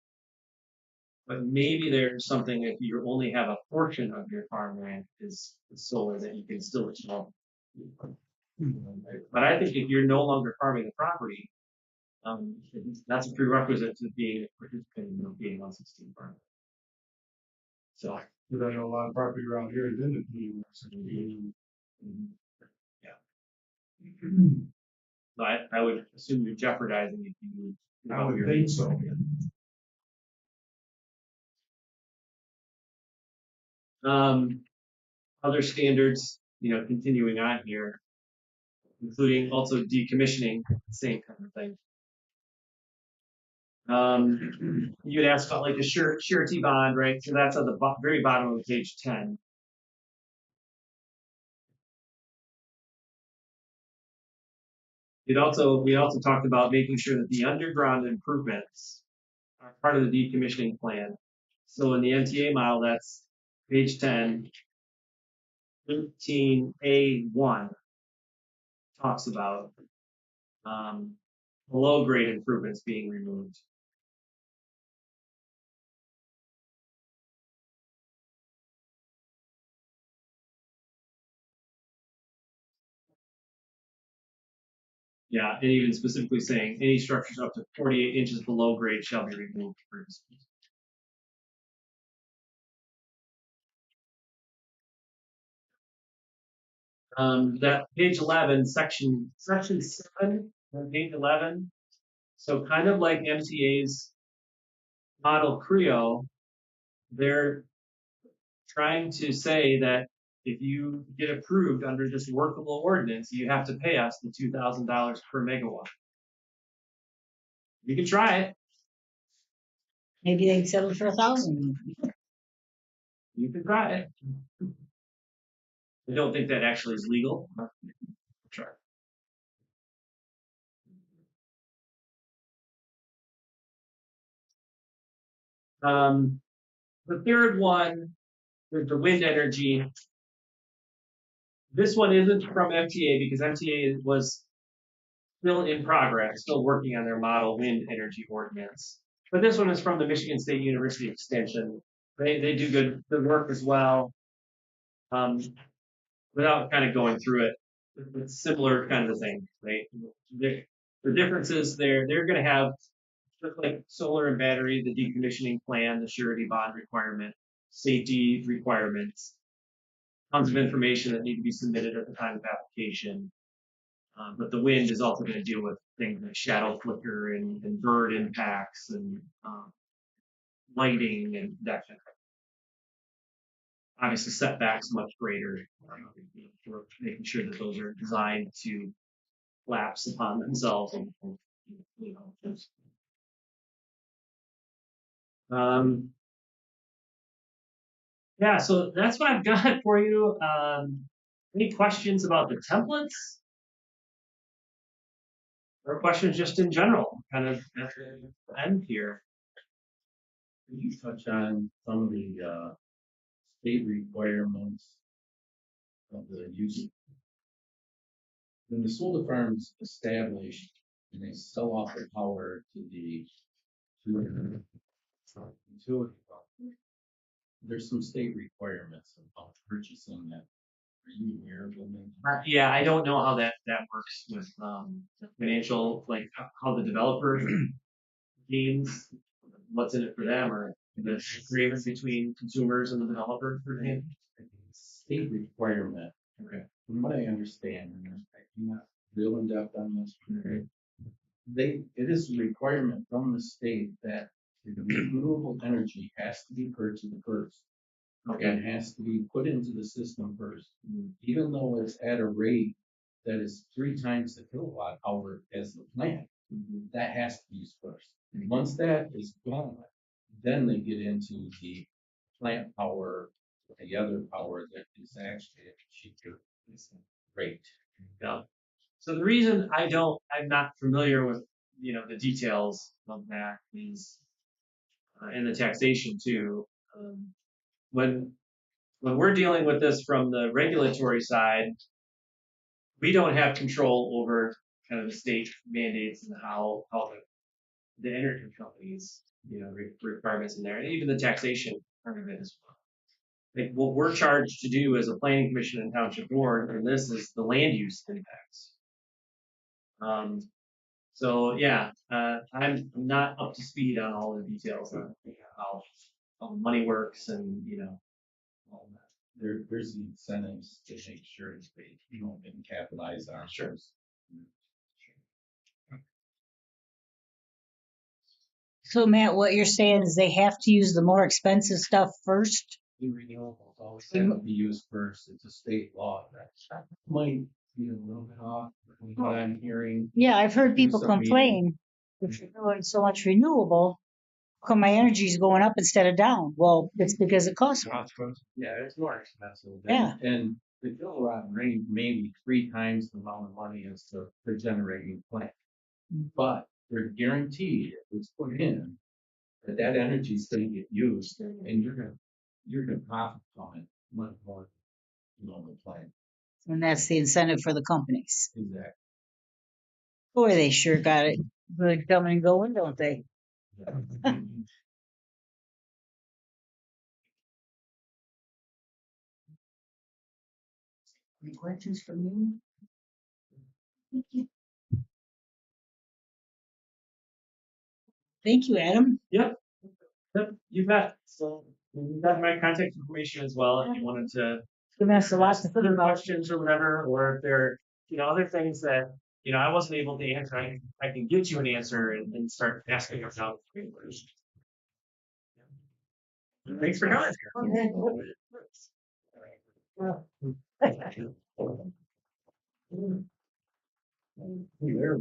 But maybe there's something if you only have a portion of your farmland is solar that you can still install. But I think if you're no longer farming the property, that's a prerequisite to being a participant in the PA 116 farm. So,
Because I know a lot of property around here is in the PA 116.
so I would assume you're jeopardizing if you.
I would think so.
Other standards, continuing on here, including also decommissioning, same kind of thing. You would ask about like a surety bond, right? So that's at the very bottom of page 10. We also talked about making sure that the underground improvements are part of the decommissioning plan. So in the MTA model, that's page 10, 13A1 talks about below grade improvements being removed. Yeah, and even specifically saying any structures up to 48 inches below grade shall be removed for dispute. That page 11, section 7 on page 11. So kind of like MTA's model CREO, they're trying to say that if you get approved under this workable ordinance, you have to pay us the $2,000 per megawatt. You can try it.
Maybe they'd settle for 1,000.
You can try it. I don't think that actually is legal. Try. The third one is the wind energy. This one isn't from MTA because MTA was still in progress, still working on their model wind energy ordinance. But this one is from the Michigan State University Extension. They do good work as well. Without kind of going through it, it's similar kind of thing, right? The difference is they're going to have, just like solar and battery, the decommissioning plan, the surety bond requirement, safety requirements, tons of information that need to be submitted at the time of application. But the wind is also going to deal with things like shadow flicker and bird impacts and lighting and that kind of thing. Obviously, setbacks much greater. For making sure that those are designed to lapse upon themselves. And, yeah, so that's what I've got for you. Any questions about the templates? Or questions just in general, kind of at the end here?
Can you touch on some of the state requirements of the use? When the solar farms established and they sell off their power to the utility company, there's some state requirements about purchasing that. Are you aware of them?
Yeah, I don't know how that works with financial, like how the developer gains what's in it for them, or the agreement between consumers and the developer for them.
State requirement.
Okay.
From what I understand, and I'm not real in depth on this, it is a requirement from the state that the renewable energy has to be purchased first. Okay. And has to be put into the system first, even though it's at a rate that is 3 times the kilowatt hour as the plant. That has to be used first. And once that is gone, then they get into the plant power, the other power that is actually at a cheaper rate.
Yeah. So the reason I'm not familiar with, the details of that is, and the taxation too. When we're dealing with this from the regulatory side, we don't have control over kind of the state mandates and how the energy companies, requirements in there, and even the taxation part of it as well. Like what we're charged to do as a planning commission and township board, and this is the land use impacts. So yeah, I'm not up to speed on all the details on how the money works and all that.
There's the incentives to make sure that they didn't capitalize on.
Sure.
So Matt, what you're saying is they have to use the more expensive stuff first?
The renewables always have to be used first. It's a state law. That might be a little bit off from what I'm hearing.
Yeah, I've heard people
Some meeting.
complain, if you're doing so much renewable, how come my energy's going up instead of down? Well, it's because it costs more.
Yeah, it's more expensive.
Yeah.
And the kilowatt rate maybe 3 times the amount of money as the generating plant. But they're guaranteed if it's put in that energy is going to get used, and you're gonna profit from it much more than the plant.
And that's the incentive for the companies.
Exactly.
Boy, they sure got it good coming and going, don't they? Any questions from you? Thank you, Adam.
Yep, you bet. So you got my contact information as well if you wanted to
Giving us a lot to think
other
about.
questions or whatever, or if there are, other things that, I wasn't able to answer, I can get you an answer and start asking about. Thanks for coming.
There,